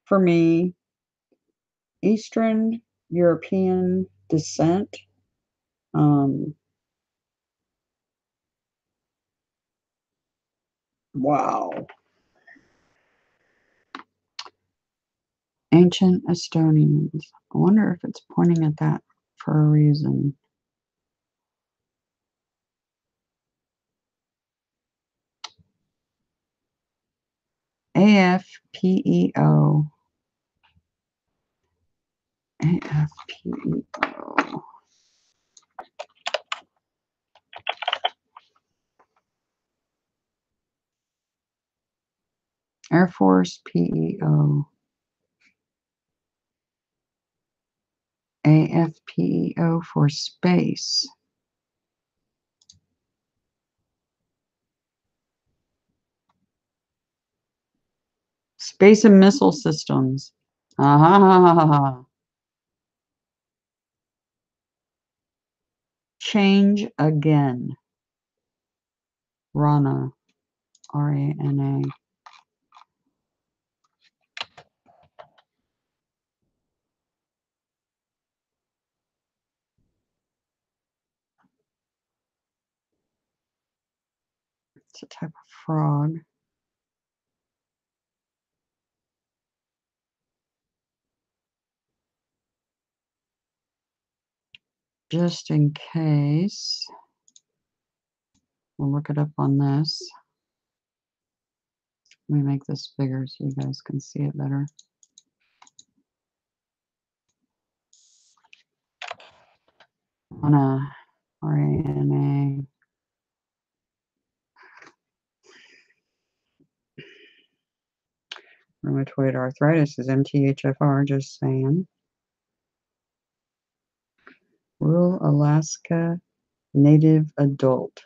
[SPEAKER 1] for me. Eastern European descent. Wow. Ancient Estonians. I wonder if it's pointing at that for a reason. AFPEO. AFPEO. Air Force PEO. AFPEO for space. Space and missile systems. Ah, change again. Rana. R-A-N-A. It's a type of frog. Just in case, we'll look it up on this. Let me make this bigger so you guys can see it better. Rana. R-A-N-A. Rheumatoid arthritis is MTHFR, just saying. Rural Alaska Native adult.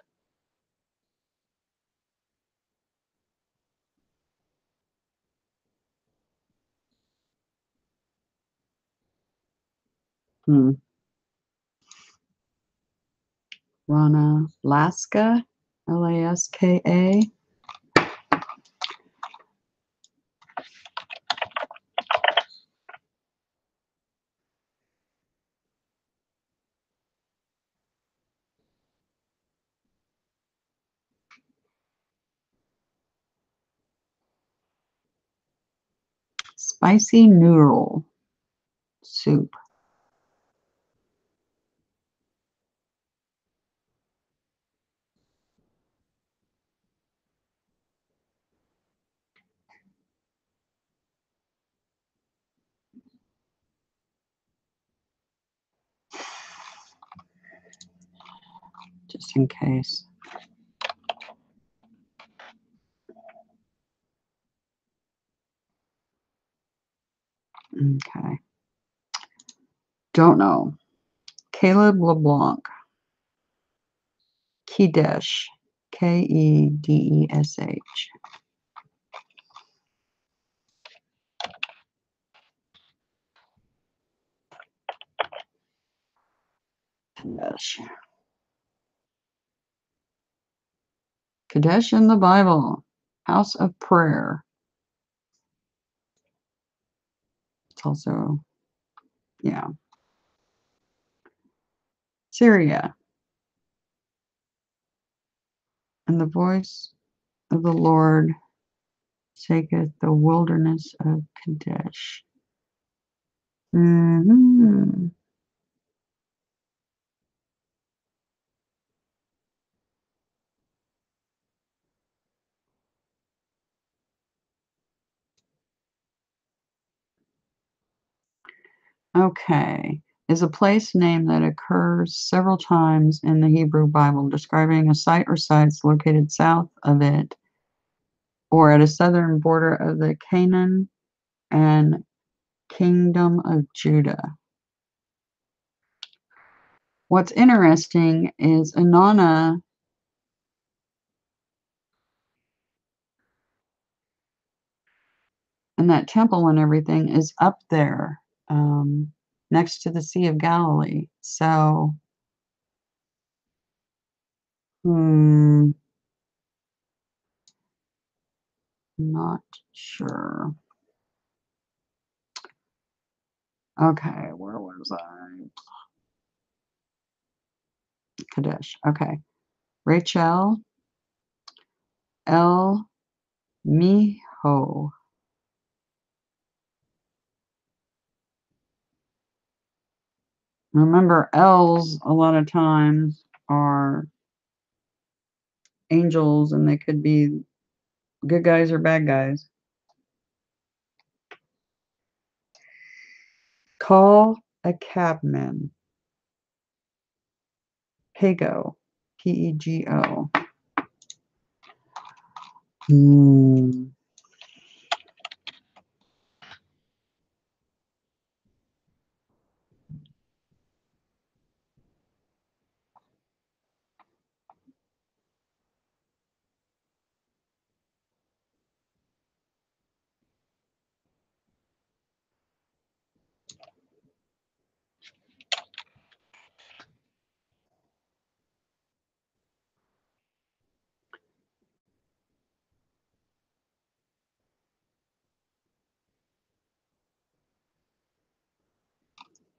[SPEAKER 1] Rana, Laska, L-A-S-K-A. Spicy noodle soup. Just in case. Okay. Don't know. Caleb LeBlanc. Kedesh. K-E-D-E-S-H. Kadesh. Kadesh in the Bible. House of prayer. It's also, yeah. Syria. And the voice of the Lord taketh the wilderness of Kadesh. Okay. Is a place name that occurs several times in the Hebrew Bible, describing a site or sites located south of it or at a southern border of the Canaan and Kingdom of Judah. What's interesting is Inanna and that temple and everything is up there next to the Sea of Galilee. So, not sure. Okay, where was I? Kadesh. Okay. Rachel L. Miho. Remember, L's a lot of times are angels and they could be good guys or bad guys. Call a cabman. Pego. P-E-G-O.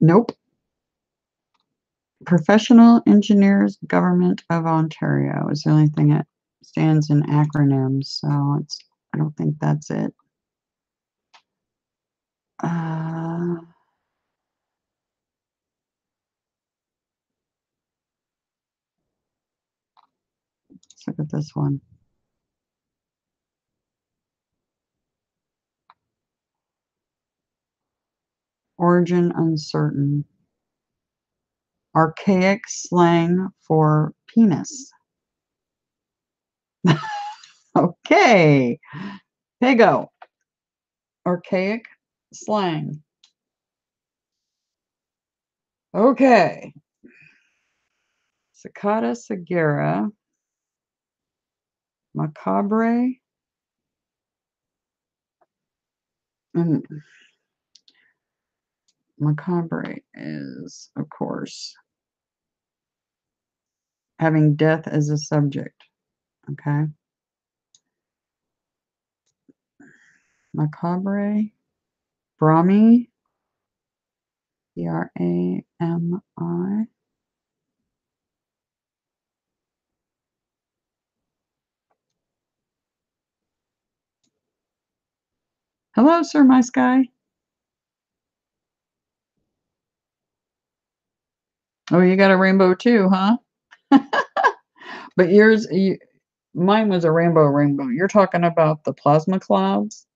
[SPEAKER 1] Nope. Professional Engineers Government of Ontario is the only thing that stands in acronyms, so it's, I don't think that's it. Let's look at this one. Origin uncertain. Archaic slang for penis. Okay. Pego. Archaic slang. Okay. Cicada sagara. Macabre. And macabre is, of course, having death as a subject. Okay. Macabre. Brahmi. Brami. Hello, Sir My Sky. Oh, you got a rainbow too, huh? But yours, mine was a rainbow. You're talking about the plasma clouds,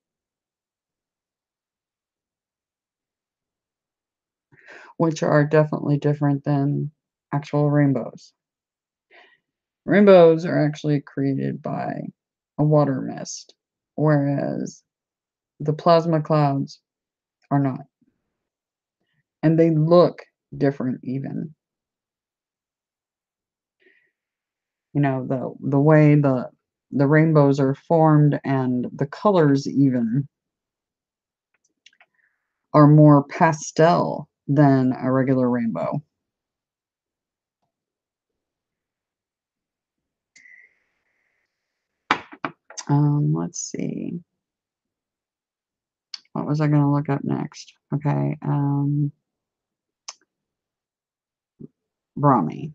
[SPEAKER 1] which are definitely different than actual rainbows. Rainbows are actually created by a water mist, whereas the plasma clouds are not. And they look different even. You know, the way the rainbows are formed and the colors even are more pastel than a regular rainbow. Let's see. What was I going to look up next? Okay. Brahmi. Brami.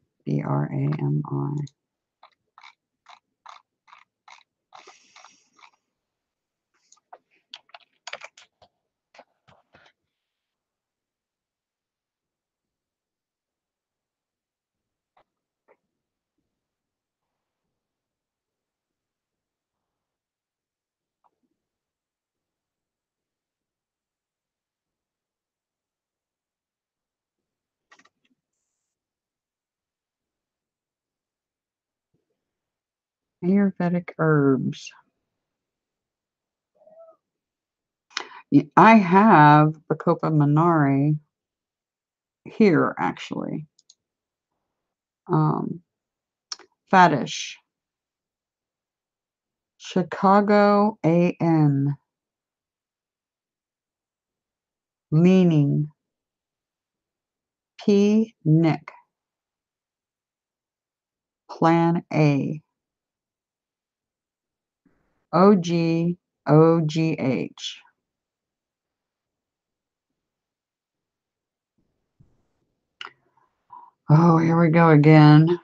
[SPEAKER 1] Ayurvedic herbs. I have Bacopa Minare here, actually. Faddish. Chicago AN. Leaning. P. Nick. Plan A. OG. OGH. Oh, here we go again.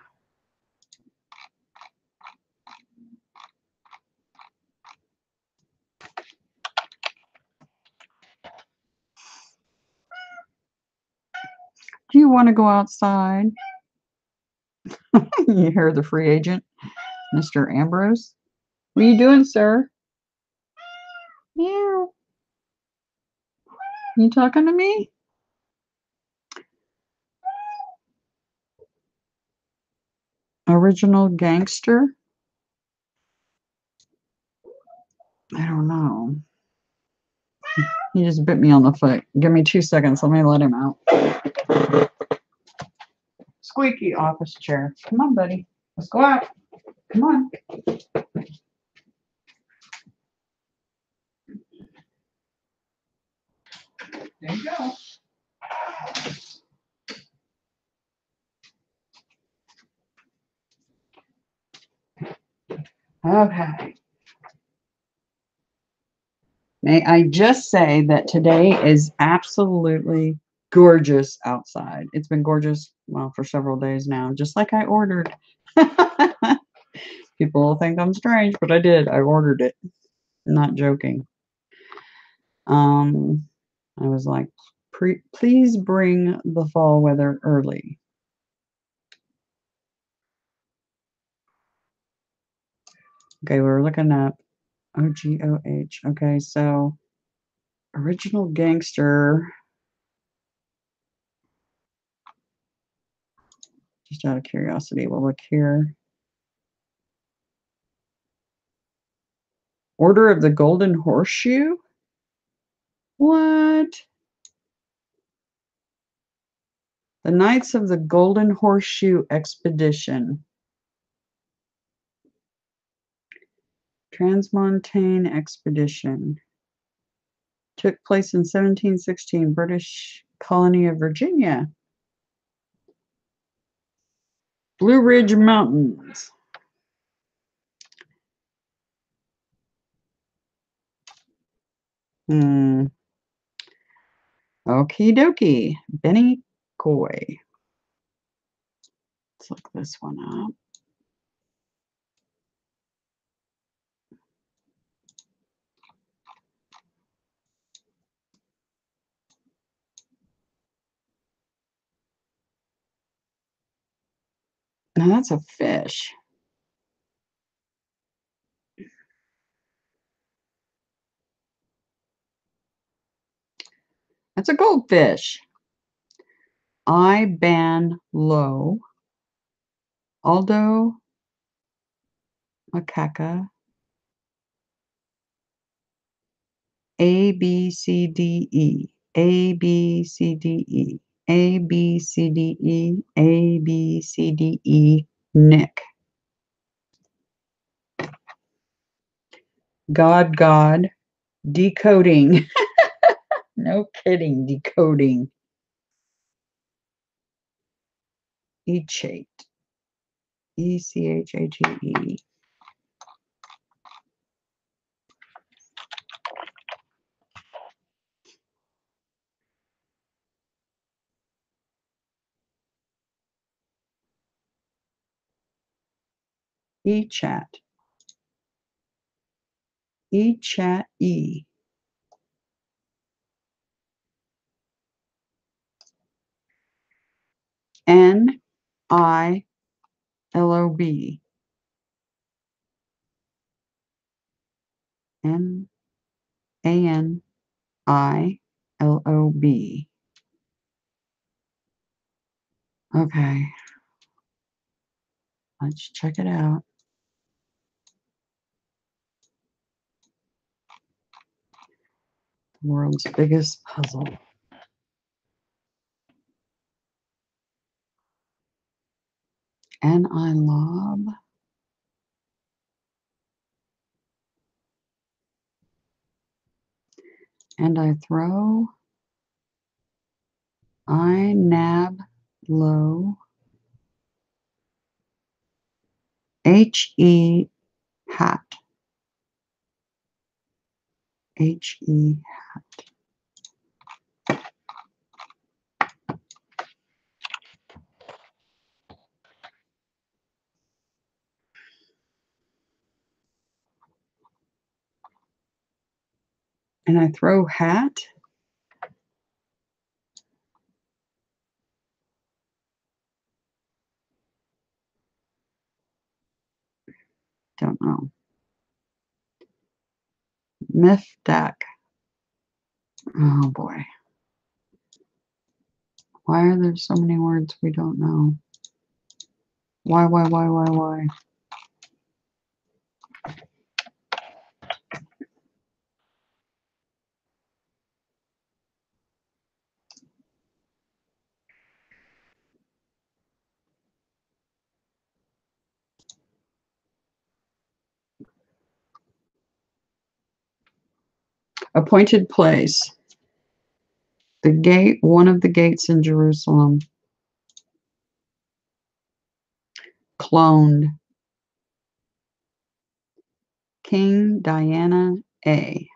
[SPEAKER 1] Do you want to go outside? You hear the free agent, Mr. Ambrose. What are you doing, sir? Meow. You talking to me? Original gangster? I don't know. He just bit me on the foot. Give me 2 seconds. Let me let him out. Squeaky office chair. Come on, buddy. Let's go out. Come on. There you go. Okay. May I just say that today is absolutely gorgeous outside. It's been gorgeous, well, for several days now, just like I ordered. People will think I'm strange, but I did. I ordered it. Not joking. I was like, please bring the fall weather early. Okay, we're looking up OGOH. Okay, so original gangster. Just out of curiosity, we'll look here. Order of the Golden Horseshoe? What? The Knights of the Golden Horseshoe Expedition. Transmontane Expedition. Took place in 1716, British colony of Virginia. Blue Ridge Mountains. Okie dokie. Benny Coy. Let's look this one up. Now that's a fish. That's a goldfish. I ban low. Aldo macaca. A, B, C, D, E. A, B, C, D, E. A, B, C, D, E. A, B, C, D, E. Nick. God. Decoding. No kidding. Decoding. Echate. ECHATE. eChat. eChat E. NILOB. NANILOB. Okay. Let's check it out. The world's biggest puzzle. NILOB. And I throw I nab low HE hat. HE hat. And I throw hat. Don't know. Mifdak. Oh boy. Why are there so many words we don't know? Why? Appointed place. The gate, one of the gates in Jerusalem. Cloned. King Diana A.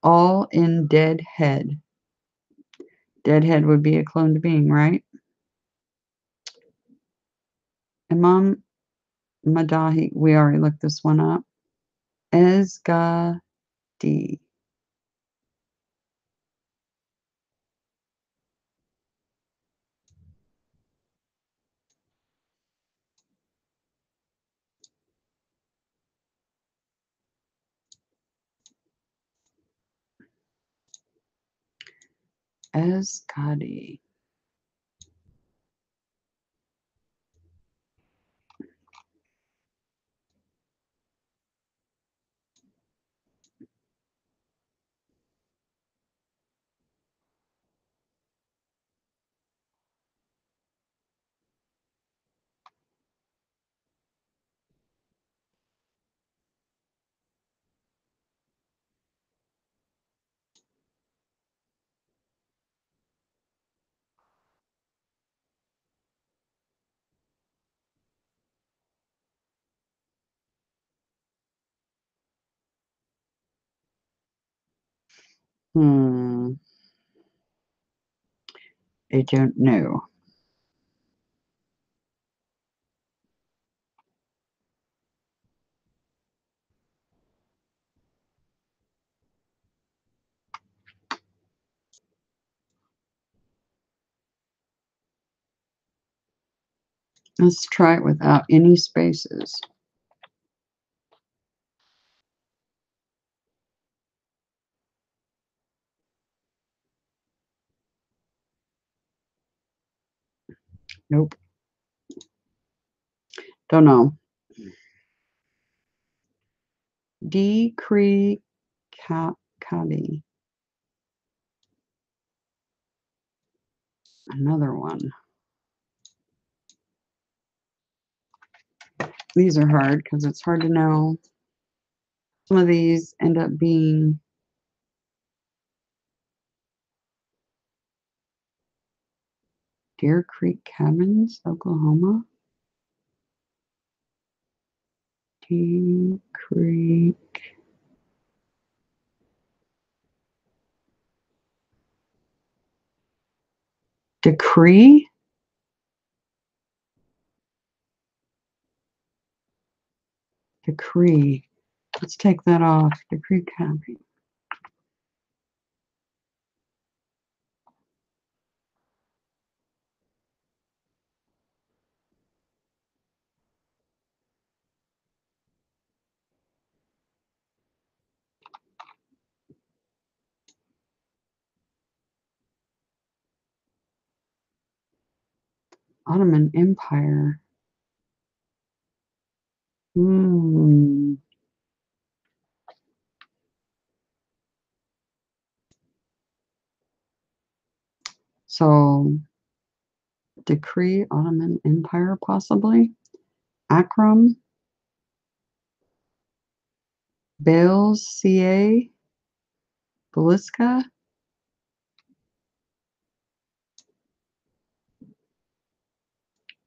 [SPEAKER 1] All in dead head. Deadhead would be a cloned being, right? Imam Madahi. We already looked this one up. Esgadi. Esgadi. I don't know. Let's try it without any spaces. Nope. Don't know. Decree Cali. Another one. These are hard because it's hard to know. Some of these end up being Deer Creek Cabins, Oklahoma. Deer Creek. Decree? Decree. Let's take that off. Decree Cabin. Ottoman Empire. So, Decree, Ottoman Empire, possibly. Akram. Bales, CA. Beliska.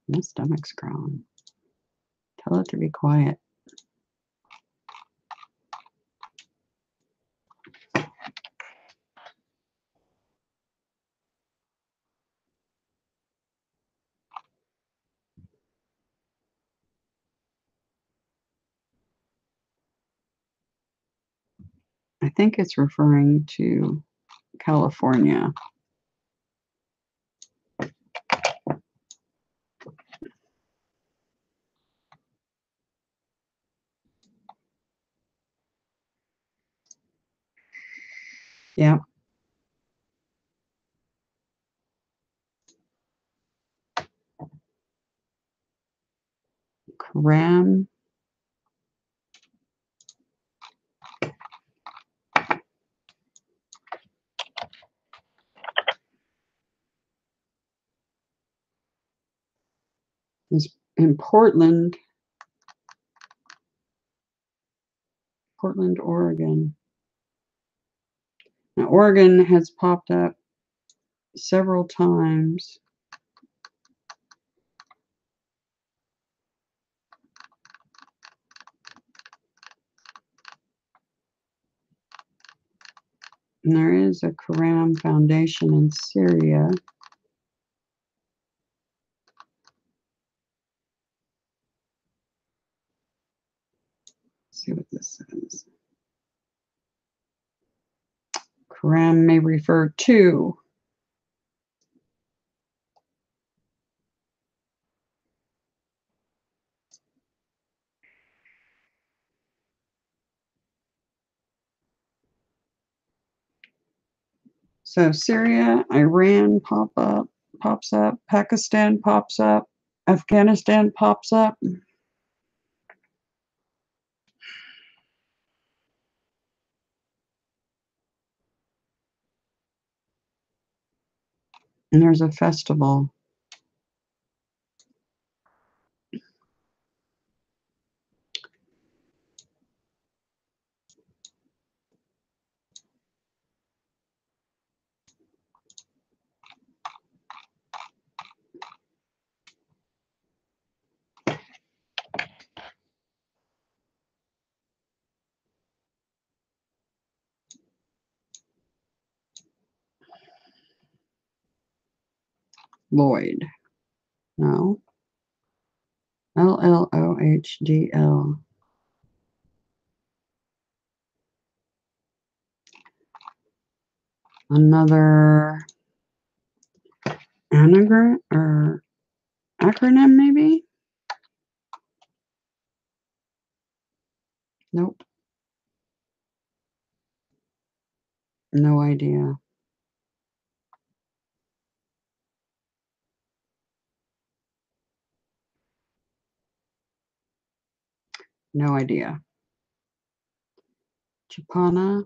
[SPEAKER 1] My stomach's growling. Tell it to be quiet. I think it's referring to California. Yeah. Cram. Is in Portland, Oregon. Now, Oregon has popped up several times. And there is a Quran Foundation in Syria. Let's see what this says. Quran may refer to. So Syria, Iran pops up, Pakistan pops up, Afghanistan pops up. And there's a festival. Lloyd. No. LLOHDL. Another anagram or acronym, maybe? Nope. No idea. No idea. Chapana.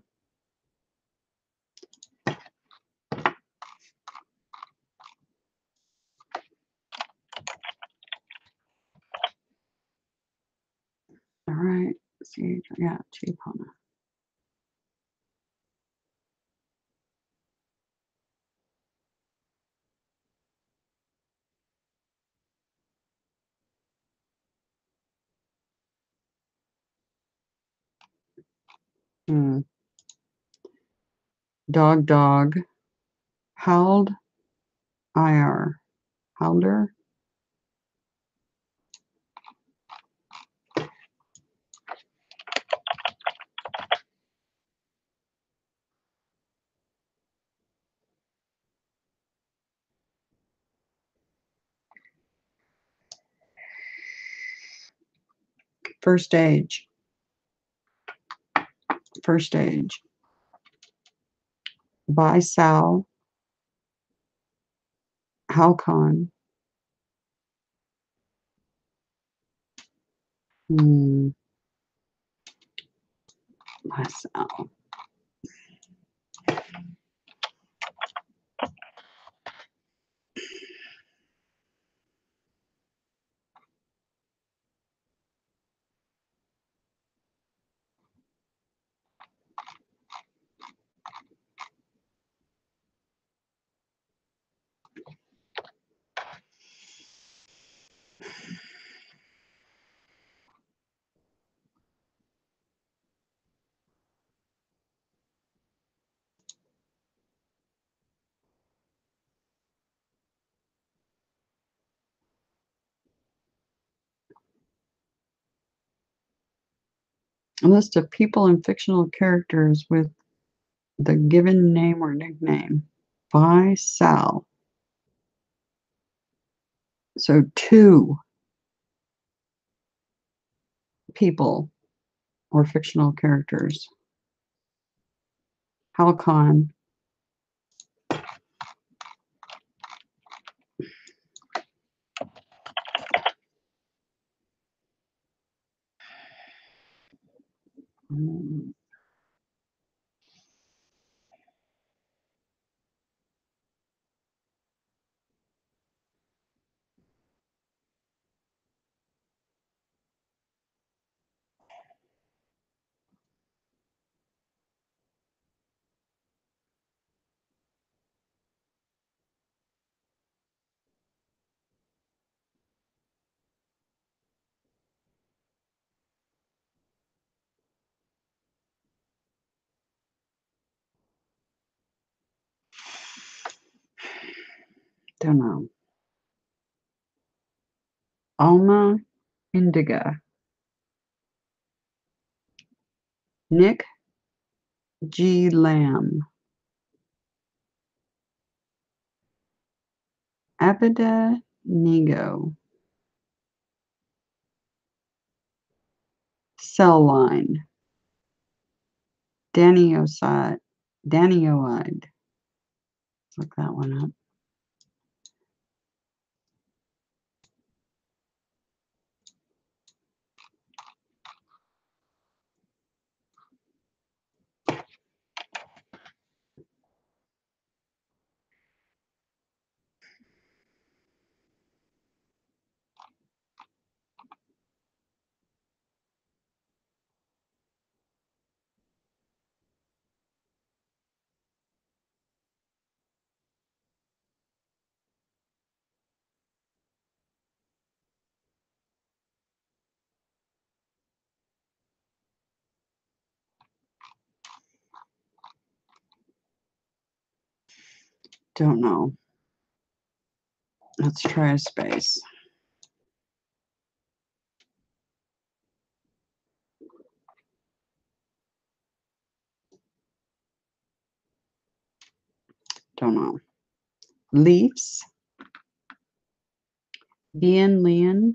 [SPEAKER 1] All right. See, yeah, Chapana. Dog. Howled. IR. Howler. First age. First age. By Sal. Halcon. By Sal. A list of people and fictional characters with the given name or nickname. By Sal. So 2 people or fictional characters. Halcon. Don't know. Alma Indiga. Nick G. Lamb. Abida Nego. Cell line. Danioide. Danioide. Let's look that one up. Don't know. Let's try a space. Don't know. Leafs. Bien Lien.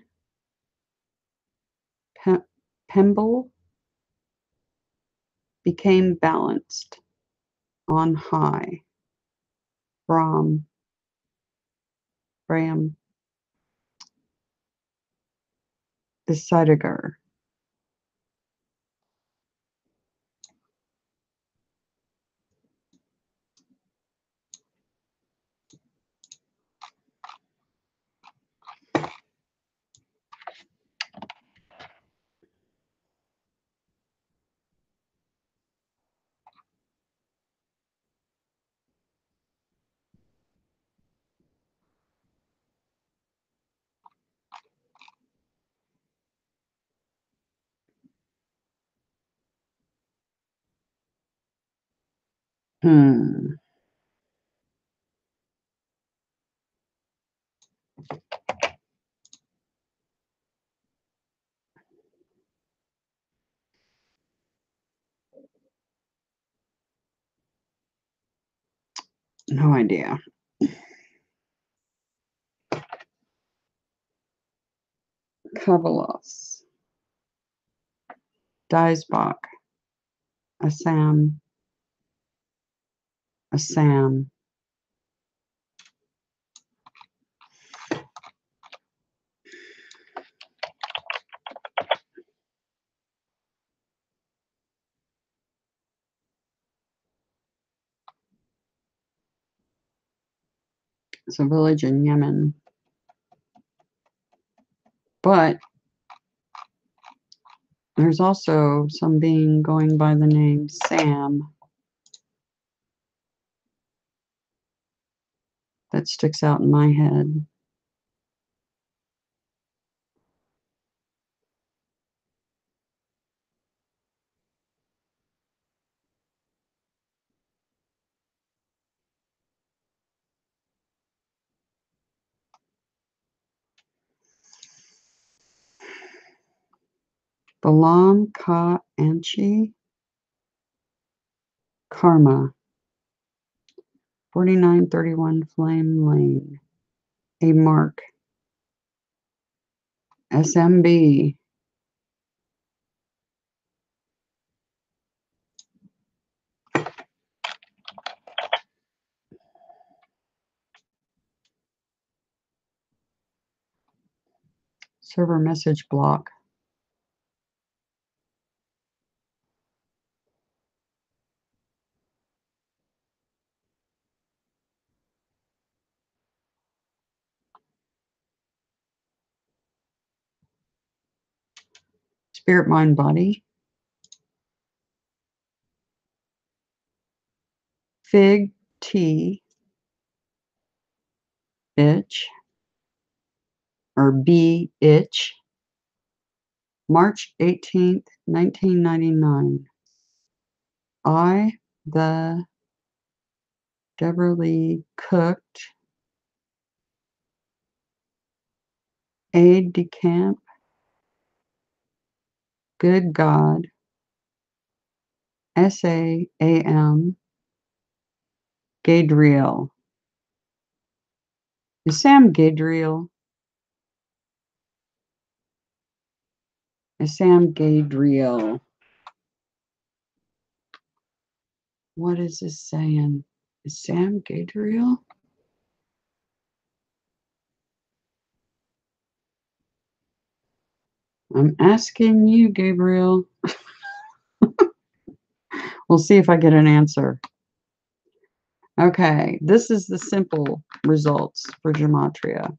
[SPEAKER 1] Pemble. Became balanced. On high. Bram. Isidiger. No idea. Kavalos. Diesbach. Assam. It's a village in Yemen. But there's also some being going by the name Sam that sticks out in my head. Balam Ka Anchi. Karma. 4931 Flame Lane. A Mark. SMB. Server message block. Spirit, mind, body. Fig, tea, itch, or B, itch. March 18th, 1999. The Deborah Lee cooked Aide de camp. Good God. SAAM. Gabriel. Is Sam Gabriel? Is Sam Gabriel? What is this saying? Is Sam Gabriel? I'm asking you, Gabriel. We'll see if I get an answer. Okay, this is the simple results for gematria.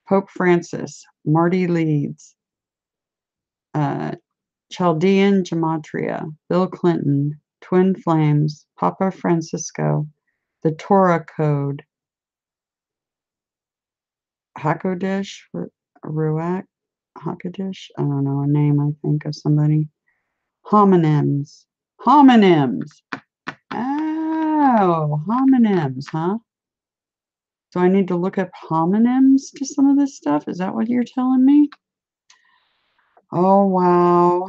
[SPEAKER 1] Pope Francis, Marty Leeds, Chaldean gematria, Bill Clinton, Twin Flames, Papa Francisco, the Torah Code, Hakodesh, Ruach, Hakodesh, I don't know, a name I think of somebody. Homonyms. Homonyms. Oh, homonyms, huh? Do I need to look up homonyms to some of this stuff? Is that what you're telling me? Oh, wow.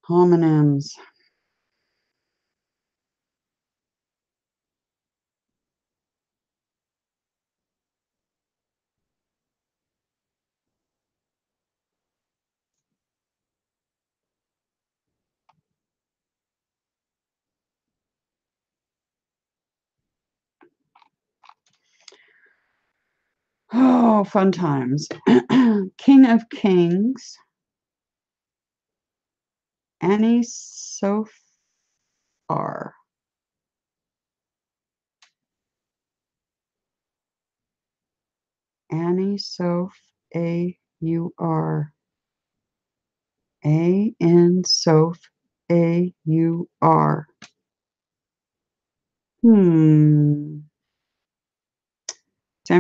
[SPEAKER 1] Homonyms. Oh, fun times. King of Kings. Annie Sophar. Annie Soph. A-U-R. A-N Soph. A-U-R. San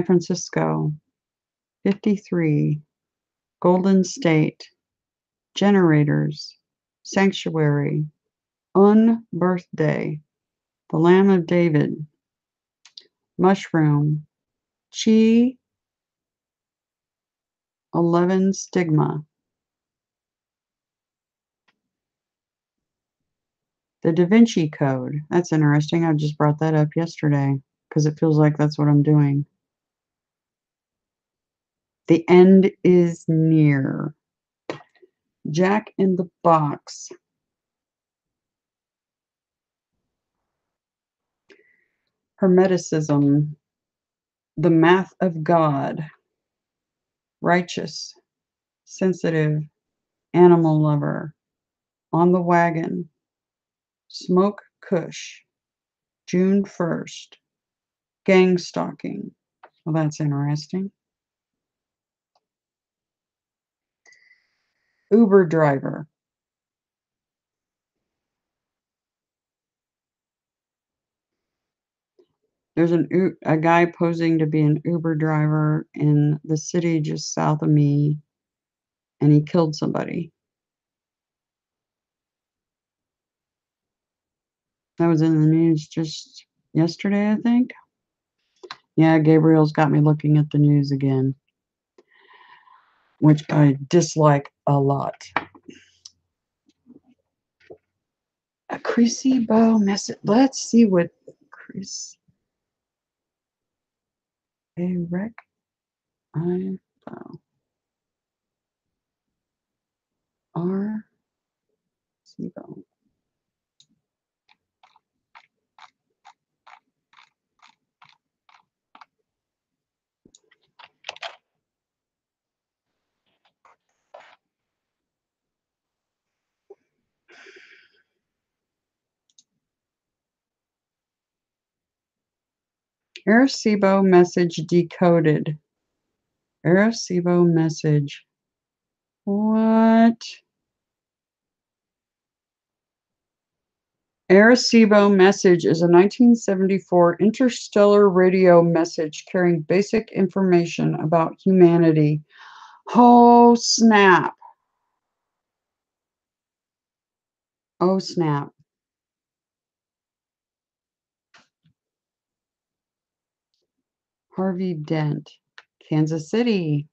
[SPEAKER 1] Francisco. 53. Golden State. Generators. Sanctuary. Unbirthday. The Lamb of David. Mushroom. Chi. 11 Stigma. The Da Vinci Code. That's interesting. I just brought that up yesterday because it feels like that's what I'm doing. The end is near. Jack in the Box. Hermeticism. The Math of God. Righteous. Sensitive. Animal lover. On the wagon. Smoke Kush. June 1st. Gang stalking. Well, that's interesting. Uber driver. There's a guy posing to be an Uber driver in the city just south of me, and he killed somebody. That was in the news just yesterday, I think. Yeah, Gabriel's got me looking at the news again, which I dislike a lot. A Chrissy Bow message. Let's see what Chris. A rec. I bow. R. Sibo. Arecibo message decoded. Arecibo message. What? Arecibo message is a 1974 interstellar radio message carrying basic information about humanity. Oh, snap. Oh, snap. Harvey Dent, Kansas City.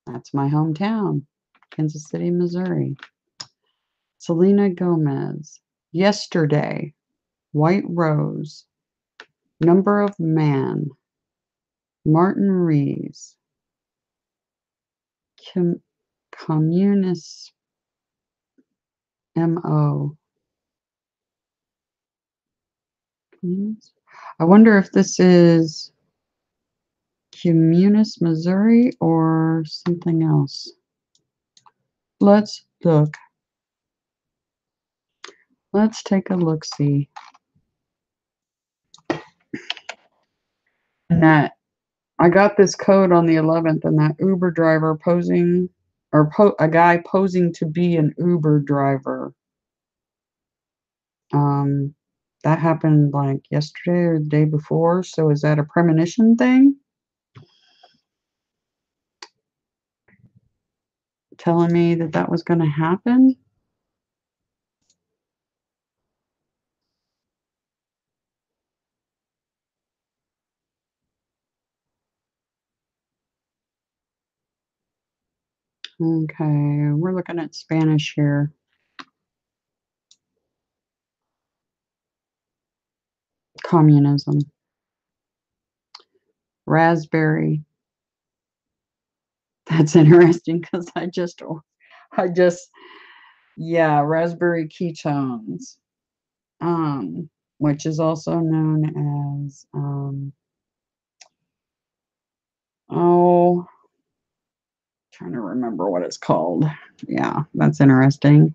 [SPEAKER 1] That's my hometown, Kansas City, Missouri. Selena Gomez, Yesterday, White Rose, Number of Man, Martin Reeves, Communist MO. I wonder if this is Communist Missouri or something else. Let's look. Let's take a look-see. And that I got this code on the 11th, and that Uber driver posing, or a guy posing to be an Uber driver. That happened like yesterday or the day before. So is that a premonition thing? Telling me that that was going to happen? Okay, we're looking at Spanish here. Communism. Raspberry. That's interesting because yeah, raspberry ketones, which is also known as, trying to remember what it's called. Yeah, that's interesting.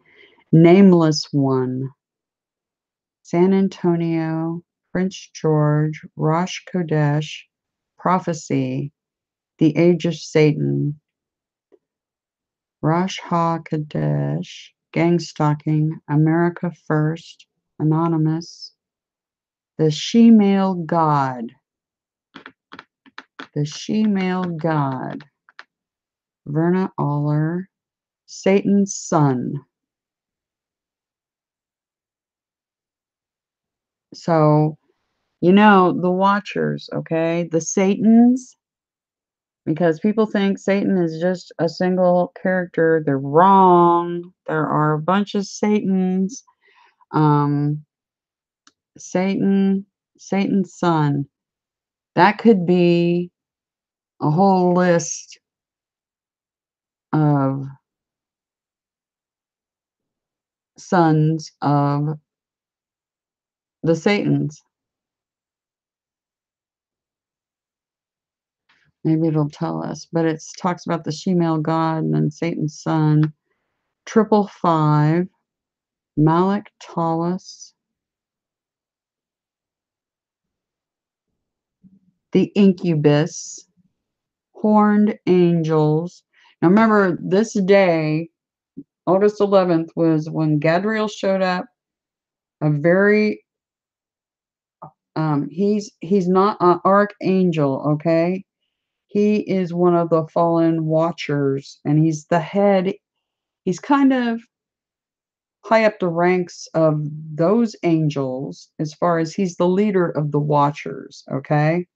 [SPEAKER 1] Nameless One. San Antonio, Prince George, Rosh Kodesh, Prophecy, The Age of Satan, Rosh HaKodesh, Gang Stalking, America First, Anonymous, The She-Male God, The She-Male God, Verna Aller, Satan's Son. So, you know, the Watchers, okay? The Satans, because people think Satan is just a single character. They're wrong. There are a bunch of Satans. Satan's son. That could be a whole list of sons of the Satans. Maybe it'll tell us, but it talks about the she-male god and then Satan's son. 555, Malik Talis, the incubus, horned angels. Now remember, this day, August 11th, was when Gabriel showed up. A very, he's not an archangel, okay? He is one of the fallen watchers, and he's the head. He's kind of high up the ranks of those angels as far as he's the leader of the watchers, okay?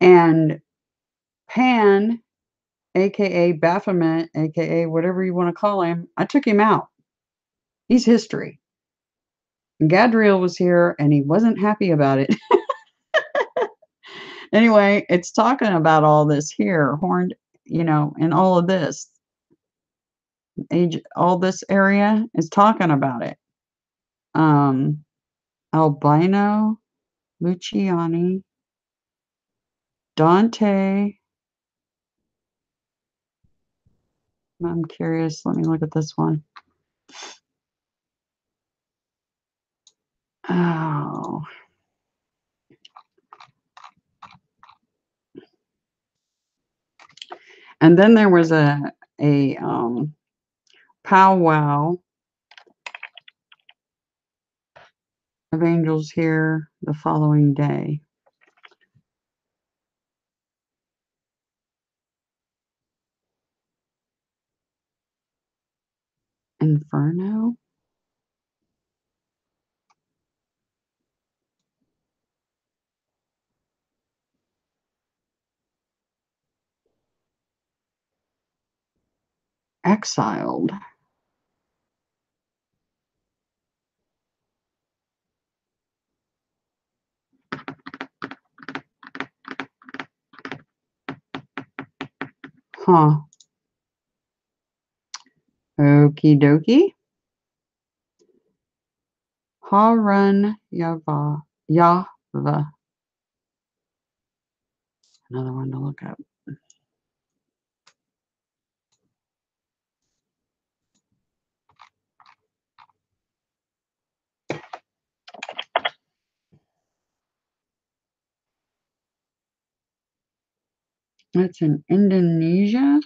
[SPEAKER 1] And Pan, aka Baphomet, aka whatever you want to call him, I took him out. He's history. And Gadriel was here and he wasn't happy about it. Anyway, it's talking about all this here, horned, you know, and all of this. All this area is talking about it. Albino, Luciani, Dante. I'm curious. Let me look at this one. Oh. And then there was a powwow of angels here the following day. Inferno? Exiled. Huh. Okie dokie. Harun Yava. Yava. Another one to look up. That's in Indonesia.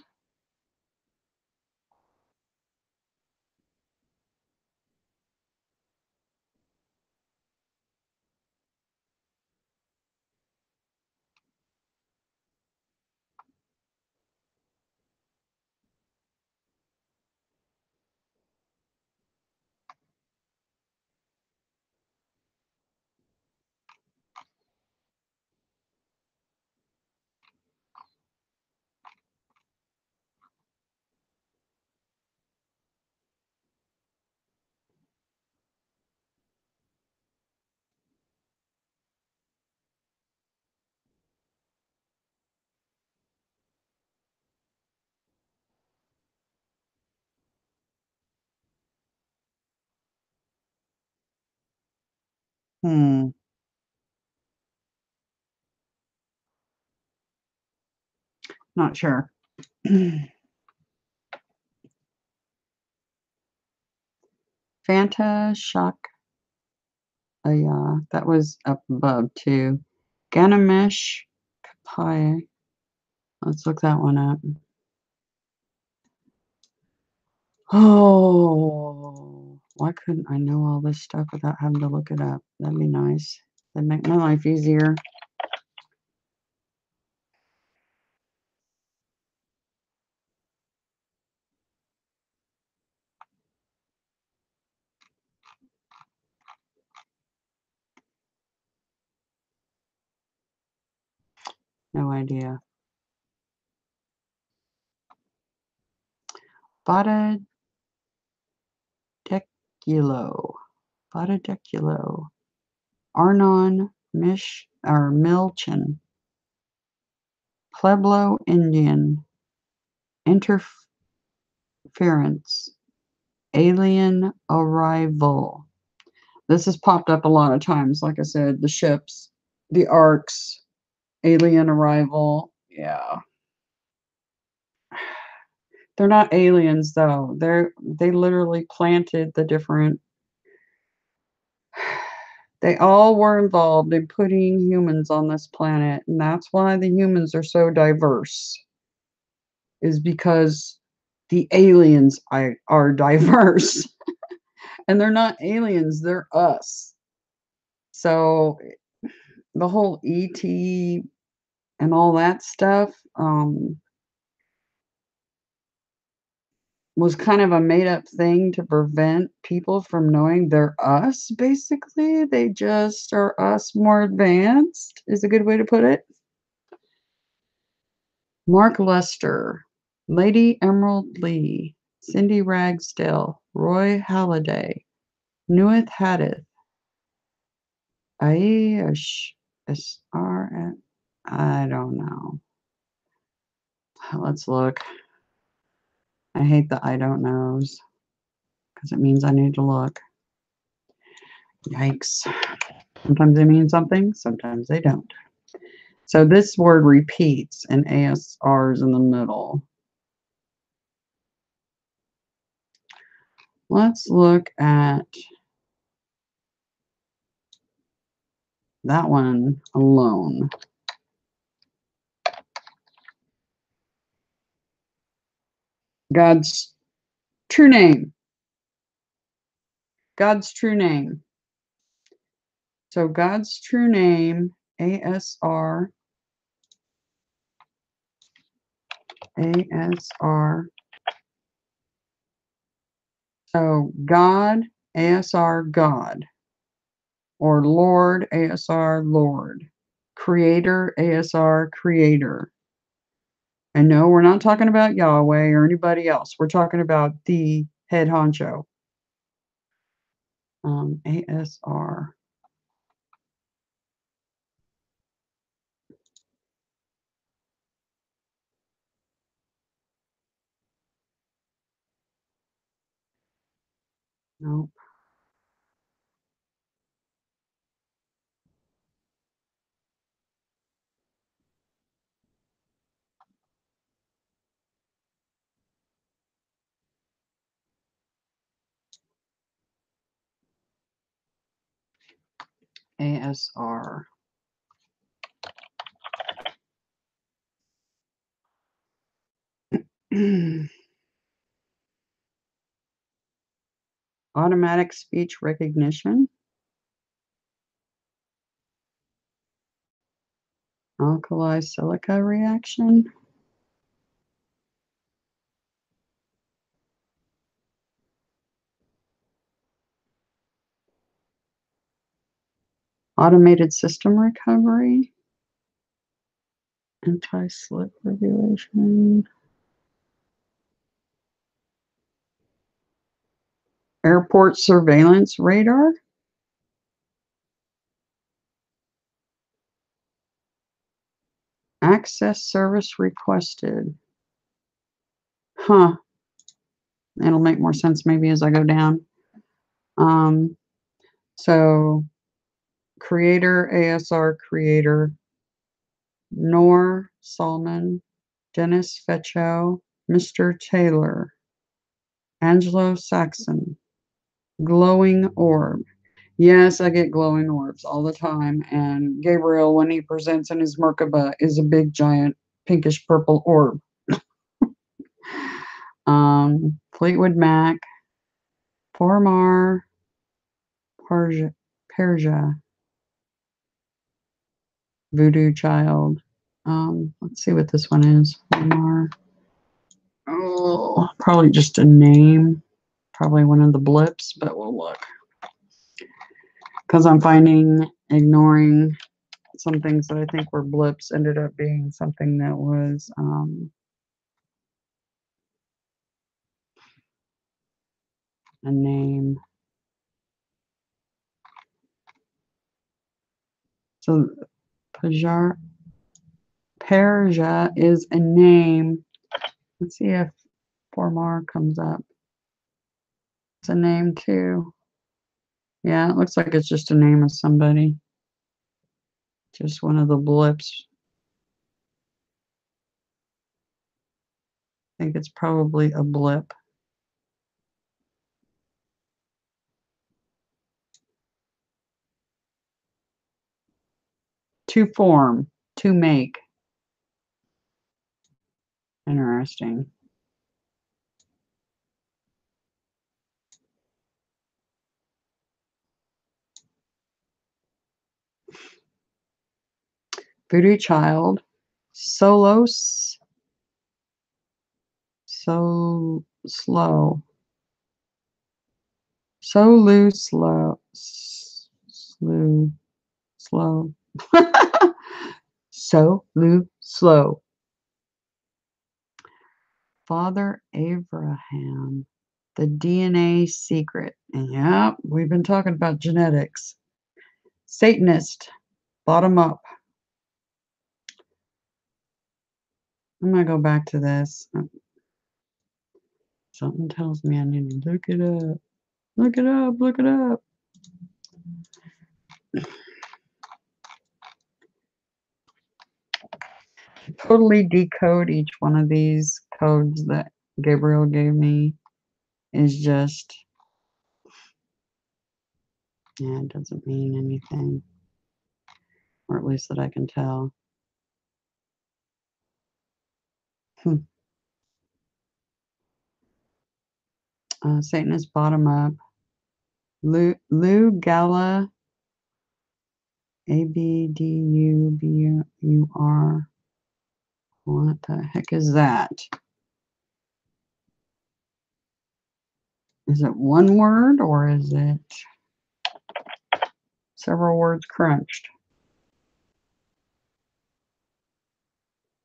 [SPEAKER 1] Not sure. Fanta Shock. Yeah, that was up above too. Ganamesh Kapai. Let's look that one up. Oh, why couldn't I know all this stuff without having to look it up? That'd be nice. That'd make my life easier. No idea. Badadeculo. Badadeculo. Arnon Milchin. Pueblo Indian. Interference. Alien arrival. This has popped up a lot of times. Like I said, the ships, the arcs, alien arrival. Yeah. They're not aliens though. They literally planted the different. They all were involved in putting humans on this planet, and that's why the humans are so diverse. Is because the aliens are diverse, and they're not aliens; they're us. So the whole ET and all that stuff was kind of a made up thing to prevent people from knowing they're us, basically. They just are us more advanced, is a good way to put it. Mark Lester, Lady Emerald Lee, Cindy Ragsdale, Roy Halladay, Nuith Hadith, Aish, I don't know. Let's look. I hate the I don't knows because it means I need to look. Yikes. Sometimes they mean something, sometimes they don't. So this word repeats and ASR is in the middle. Let's look at that one alone. God's true name. God's true name. So God's true name, ASR, ASR. So God, ASR, God. Or Lord, ASR, Lord. Creator, ASR, Creator. And no, we're not talking about Yahweh or anybody else. We're talking about the head honcho. ASR. Nope. ASR. Automatic speech recognition. Alkali silica reaction. Automated system recovery. Anti-slip regulation. Airport surveillance radar. Access service requested. Huh. It'll make more sense maybe as I go down. So creator, ASR creator, Nor Salman, Dennis Fecho, Mr. Taylor, Angelo Saxon, glowing orb. Yes, I get glowing orbs all the time. And Gabriel, when he presents in his Merkaba, is a big, giant, pinkish purple orb. Fleetwood Mac, Formar, Persia, Voodoo Child. Let's see what this one is. Formar. Oh, probably just a name. Probably one of the blips, but we'll look. Because I'm finding ignoring some things that I think were blips ended up being something that was a name. So Persia is a name. Let's see if Formar comes up. It's a name too. Yeah, it looks like it's just a name of somebody. Just one of the blips. I think it's probably a blip. To form, to make. Interesting. Voodoo Child, Solos, so slow, so loose, slow, slow, so loose, slow. Father Abraham, the DNA secret. And yeah, we've been talking about genetics. Satanist, bottom up. I'm going to go back to this. Something tells me I need to look it up. Look it up, look it up. Totally decode each one of these codes that Gabriel gave me is just, yeah, it doesn't mean anything, or at least that I can tell. Satanist bottom up. Lou Gala Abdubur. What the heck is that? Is it one word or is it several words crunched?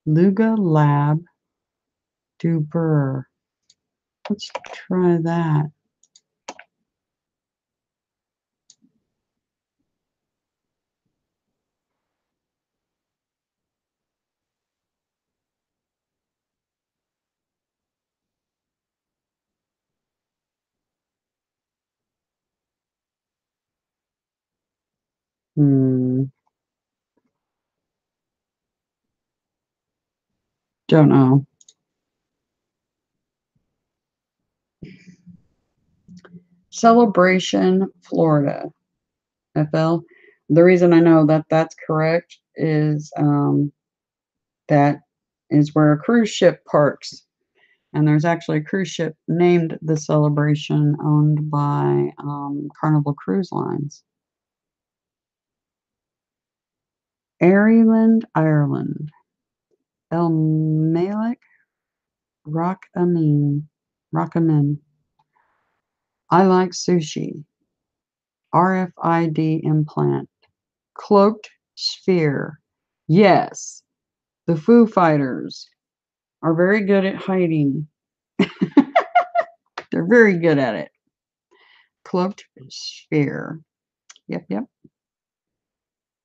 [SPEAKER 1] Luga Lab Dubur. Let's try that. Don't know. Celebration, Florida. FL. The reason I know that that's correct is that is where a cruise ship parks. And there's actually a cruise ship named the Celebration owned by Carnival Cruise Lines. Airyland, Ireland. El Malik, Rockamin. I like sushi. RFID implant. Cloaked sphere. Yes, the Foo Fighters are very good at hiding. They're very good at it. Cloaked sphere. Yep, yep.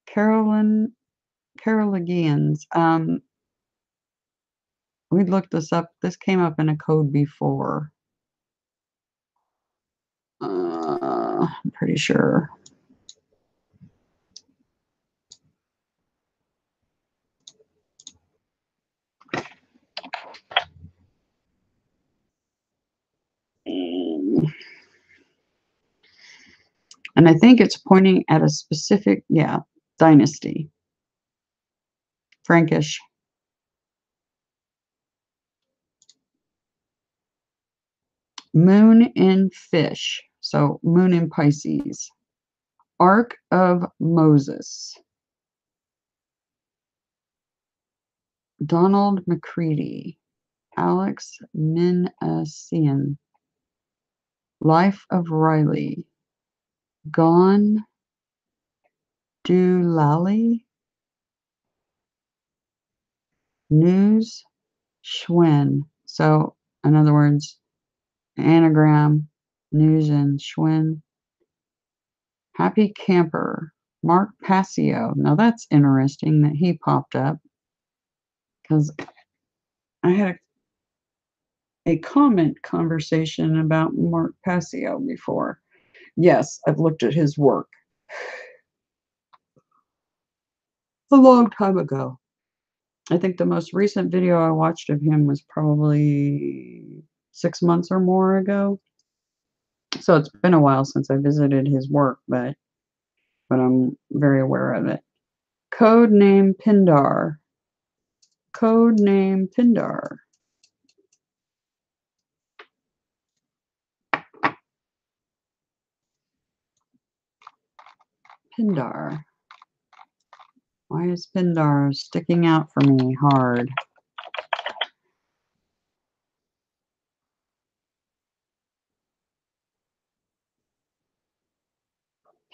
[SPEAKER 1] Caroligians. We looked this up. This came up in a code before. I'm pretty sure. And I think it's pointing at a specific, dynasty. Frankish. Moon in fish. So moon in Pisces. Ark of Moses. Donald McCready. Alex Minassian. Life of Riley. Gone Doolally. News Schwinn. So, in other words, anagram, news and Schwinn. Happy Camper. Mark Passio. Now that's interesting that he popped up because I had a comment conversation about Mark Passio before. Yes, I've looked at his work a long time ago. I think the most recent video I watched of him was probably 6 months or more ago. So it's been a while since I visited his work, but I'm very aware of it. Code name Pindar. Code name Pindar. Pindar. Why is Pindar sticking out for me hard?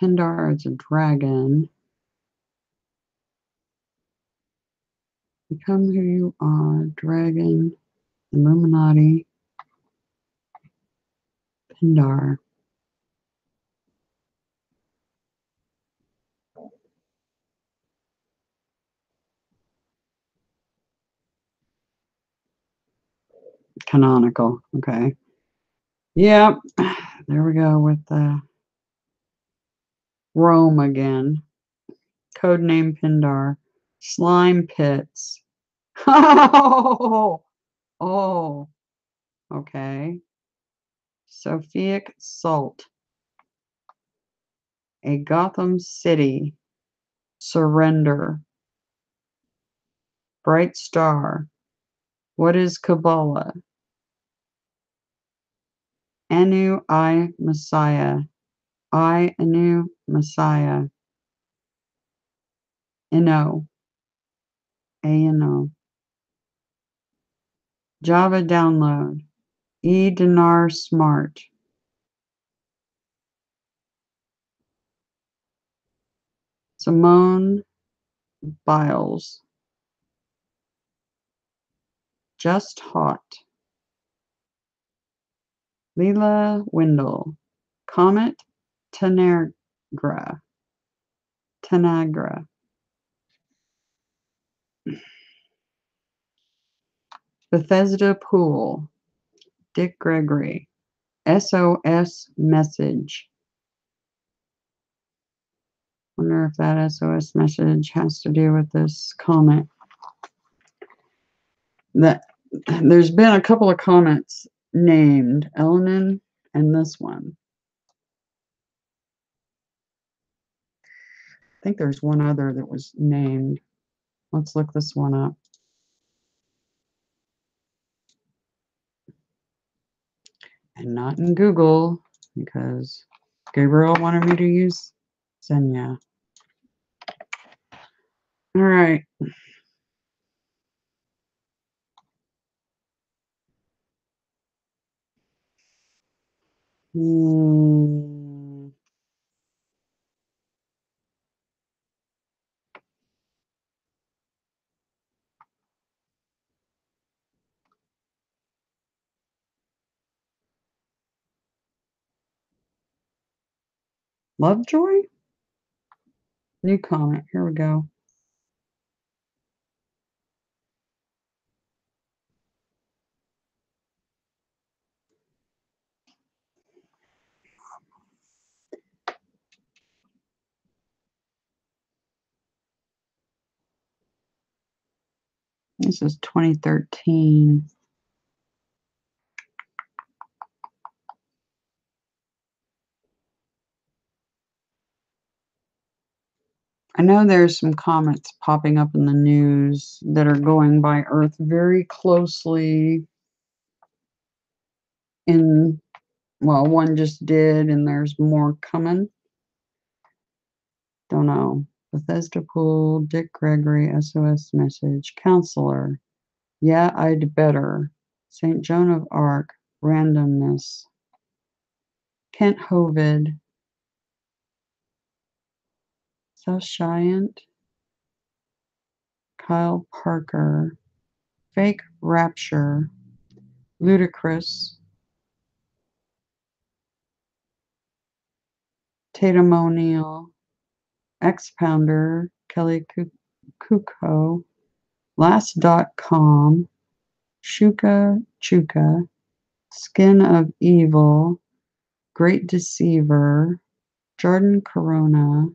[SPEAKER 1] Pindar is a dragon. Become who you are. Dragon. Illuminati. Pindar. Canonical. Okay. Yep. There we go with Rome again. Codename Pindar. Slime pits. Oh. Okay. Sophic salt. A Gotham City. Surrender. Bright star. What is Kabbalah? Anu I Messiah. I Anu Messiah. N-O. A-N-O. Java download. E-Dinar Smart. Simone Biles. Just Hot. Leela Wendell. Comet Tanagra. Bethesda Pool. Dick Gregory. SOS message. Wonder if that SOS message has to do with this comment. There's been a couple of comments named, Elenin and this one. I think there's one other that was named. Let's look this one up. And not in Google, because Gabriel wanted me to use Xenia. All right. Lovejoy? New comment. Here we go. This is 2013. I know there's some comets popping up in the news that are going by Earth very closely well, one just did, and there's more coming. Don't know. Bethesda Pool, Dick Gregory, SOS message, counselor. Yeah, I'd better. St. Joan of Arc, randomness. Kent Hovid. South Shiant. Kyle Parker. Fake Rapture. Ludicrous. Tatum O'Neill. X-Pounder. Kelly Kuko. Last.com. Shuka Chuka. Skin of Evil. Great Deceiver. Jordan Corona.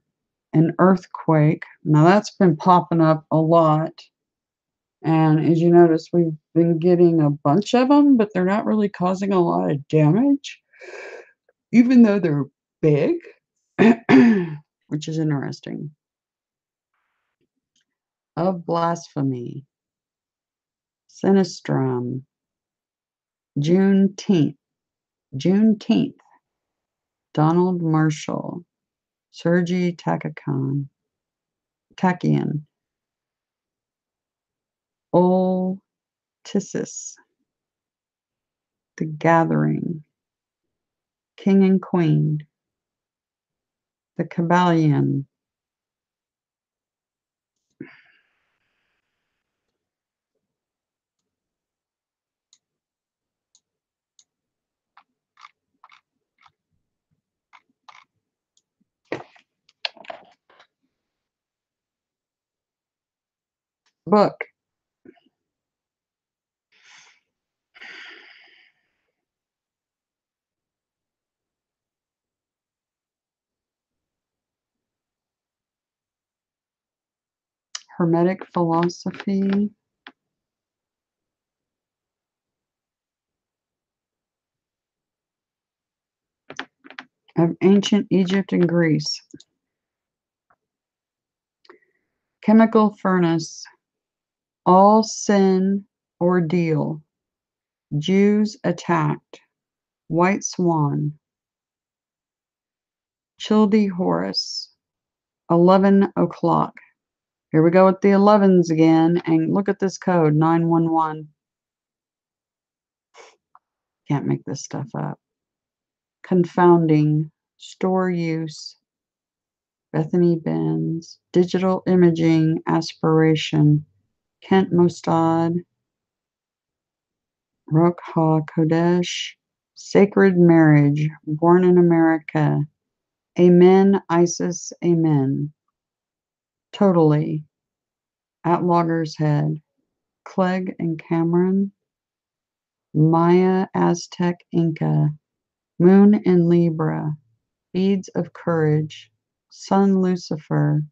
[SPEAKER 1] An Earthquake. Now that's been popping up a lot. And as you notice, we've been getting a bunch of them, but they're not really causing a lot of damage, even though they're big, which is interesting. Of Blasphemy. Sinistrum. Juneteenth. Donald Marshall. Sergei Takian. Oltisis. The Gathering. King and Queen. The Kabbalion. Book. Hermetic Philosophy. Of Ancient Egypt and Greece. Chemical Furnace. All Sin Ordeal. Jews Attacked. White Swan. Childe Horus. 11 o'clock. Here we go with the 11s again. And look at this code, 911. Can't make this stuff up. Confounding. Store use. Bethany Benz. Digital imaging. Aspiration. Kent Mostad. Rokha Kodesh. Sacred marriage. Born in America. Amen, ISIS, amen. Totally. At Logger's Head. Clegg and Cameron. Maya, Aztec, Inca. Moon in Libra. Beads of Courage. Sun, Lucifer.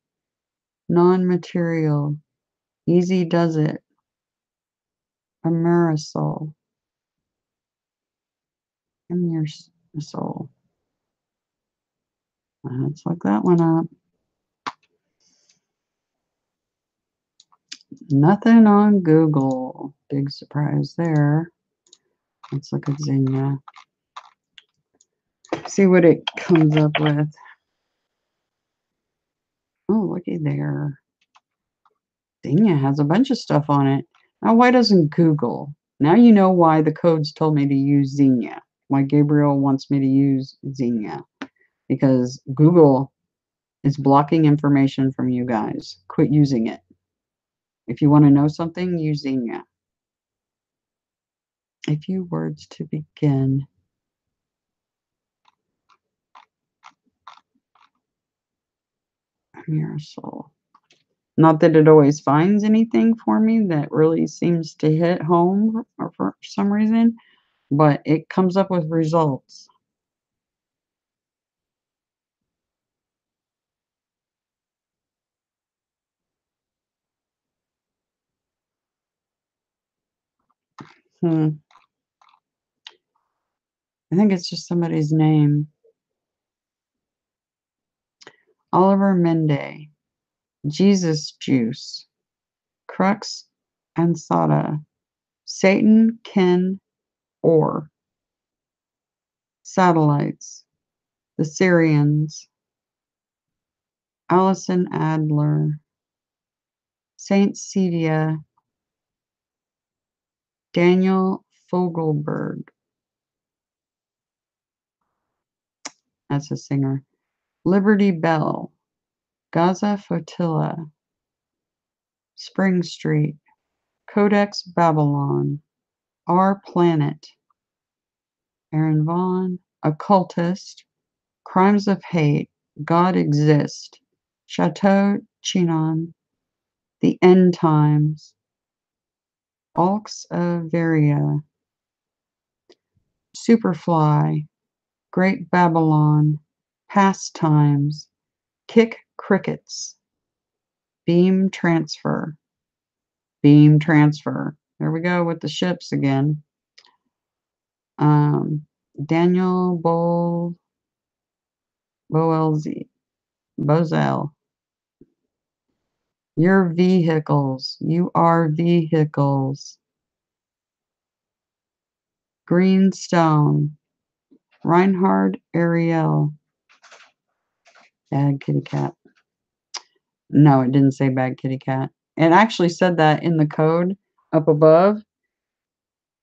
[SPEAKER 1] Non-material. Easy does it. A Marisol. Marisol. Let's look that one up. Nothing on Google. Big surprise there. Let's look at Xenia. See what it comes up with. Oh, looky there. Xenia has a bunch of stuff on it. Now, why doesn't Google? Now you know why the codes told me to use Xenia. Why Gabriel wants me to use Xenia. Because Google is blocking information from you guys. Quit using it. If you want to know something, use Xenia. A few words to begin. Marisol. Not that it always finds anything for me that really seems to hit home or for some reason, but it comes up with results. I think it's just somebody's name. Oliver Mende. Jesus Juice. Crux Ansata. Satan, Ken, Or. Satellites. The Syrians. Allison Adler. Saint Cedia. Daniel Fogelberg. That's a singer. Liberty Bell. Gaza Flotilla. Spring Street. Codex Babylon. Our Planet. Aaron Vaughn. Occultist. Crimes of Hate. God Exist. Chateau Chinon. The End Times. Alks of Varia. Superfly. Great Babylon. Pastimes. Kick Crickets. Beam Transfer. Beam Transfer. There we go with the ships again. Daniel Bozel. Your vehicles. You are vehicles. Greenstone. Reinhard Ariel. Bad kitty cat. No, it didn't say bad kitty cat. It actually said that in the code up above.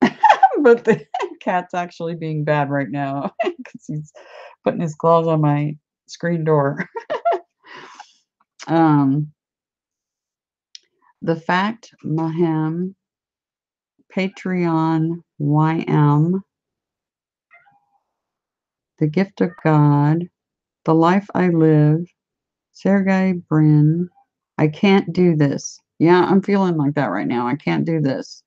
[SPEAKER 1] But the cat's actually being bad right now because he's putting his claws on my screen door. The Fact, Mahem, Patreon, YM, The Gift of God, The Life I Live, Sergey Brin, I Can't Do This. Yeah, I'm feeling like that right now. I can't do this.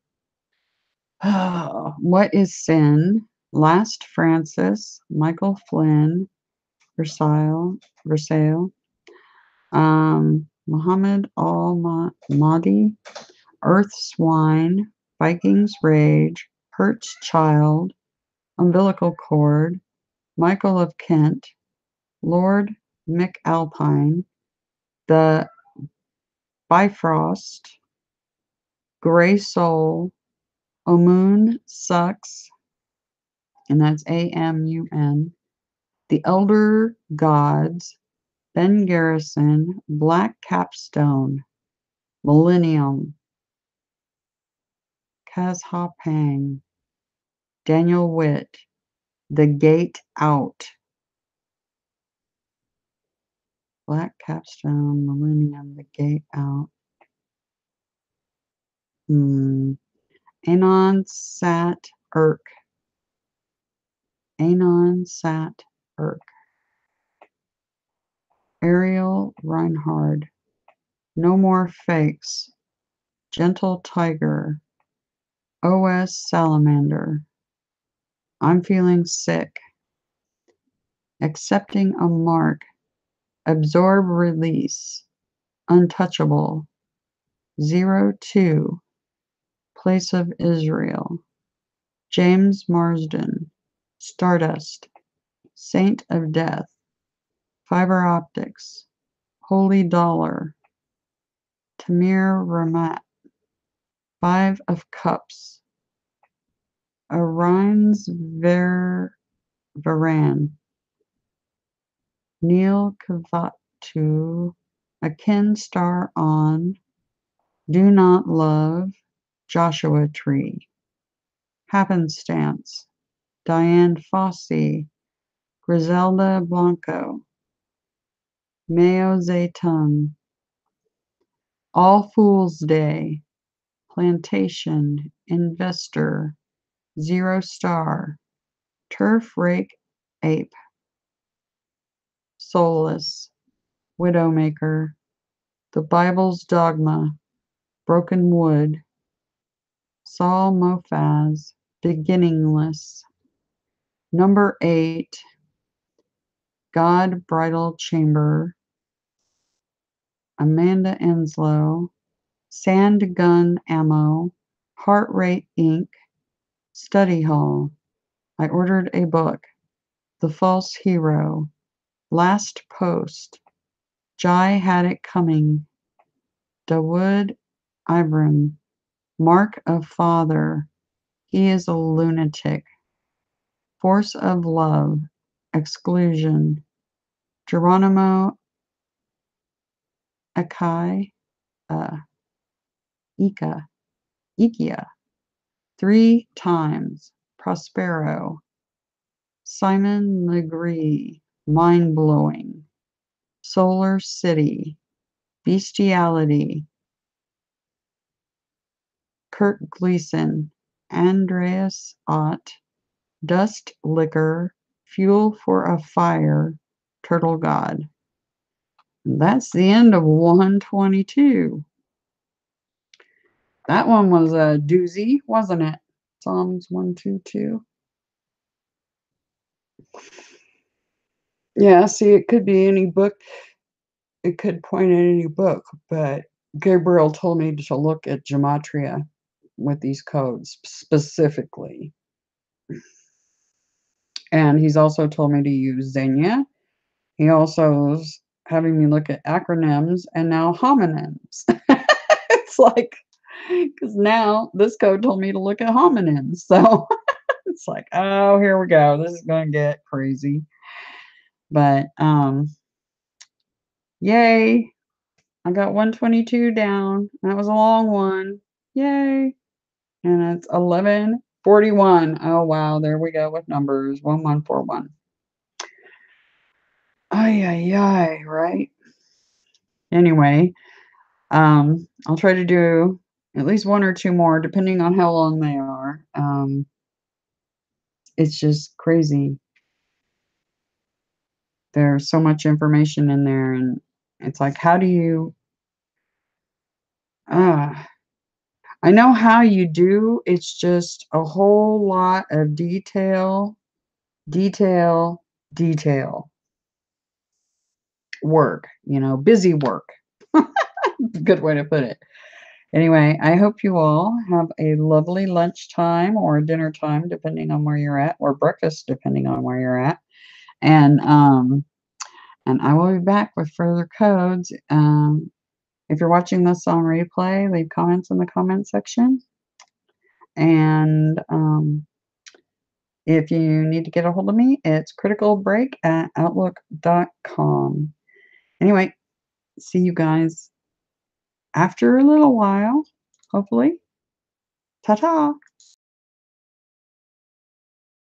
[SPEAKER 1] What is Sin? Last Francis, Michael Flynn, Versailles, Muhammad Al-Mahdi, Earth Swine, Vikings Rage, Hertz Child, Umbilical Cord, Michael of Kent, Lord McAlpine, The Bifrost, Gray Soul, Omun Sucks, and that's AMUN, The Elder Gods, Ben Garrison, Black Capstone, Millennium, Kaz Ha Pang, Daniel Witt, The Gate Out, Black Capstone, Millennium, The Gate Out. Anon Sat Irk. Anon Sat Irk. Ariel Reinhard. No More Fakes. Gentle Tiger. OS Salamander. I'm Feeling Sick. Accepting a Mark. Absorb Release. Untouchable. 02. Place of Israel. James Marsden. Stardust. Saint of Death. Fiber Optics. Holy Dollar. Tamir Ramat. 5 of Cups. Arines Varan. Neil Kavatu. Akin Star On. Do Not Love. Joshua Tree. Happenstance. Diane Fossey. Griselda Blanco. Mao Zedong. All Fool's Day. Plantation. Investor. Zero Star. Turf Rake Ape. Soulless. Widowmaker. The Bible's Dogma. Broken Wood. Saul Mofaz. Beginningless. Number 8. God Bridal Chamber. Amanda Enslow. Sand Gun Ammo. Heart Rate Inc. Study Hall. I ordered a book. The False Hero. Last Post. Jai Had It Coming. Dawood Ibram. Mark of Father. He is a lunatic. Force of Love. Exclusion. Geronimo Akai. Ikia. 3 times. Prospero. Simon Legree. Mind Blowing. Solar City. Bestiality. Kurt Gleason. Andreas Ott. Dust Liquor. Fuel for a Fire. Turtle God. And that's the end of 122. That one was a doozy, wasn't it? Psalms 122. Yeah, see, it could be any book. It could point at any book, but Gabriel told me to look at gematria with these codes specifically. And he's also told me to use Xenia. He also is having me look at acronyms and now homonyms. It's like, because now this code told me to look at homonyms. So it's like, oh, here we go. This is going to get crazy. But yay. I got 122 down. That was a long one. Yay. And it's 11:41. Oh, wow. There we go with numbers. 1141. Ay, ay, ay, right? Anyway, I'll try to do at least 1 or 2 more, depending on how long they are. It's just crazy. There's so much information in there, and it's like, how do you... I know how you do. It's just a whole lot of detail work, busy work. Good way to put it. Anyway, I hope you all have a lovely lunchtime or dinner time, depending on where you're at, or breakfast, depending on where you're at. And I will be back with further codes. If you're watching this on replay, leave comments in the comment section. And if you need to get a hold of me, it's criticalbreak@outlook.com. Anyway, see you guys. after a little while, hopefully. Ta-ta.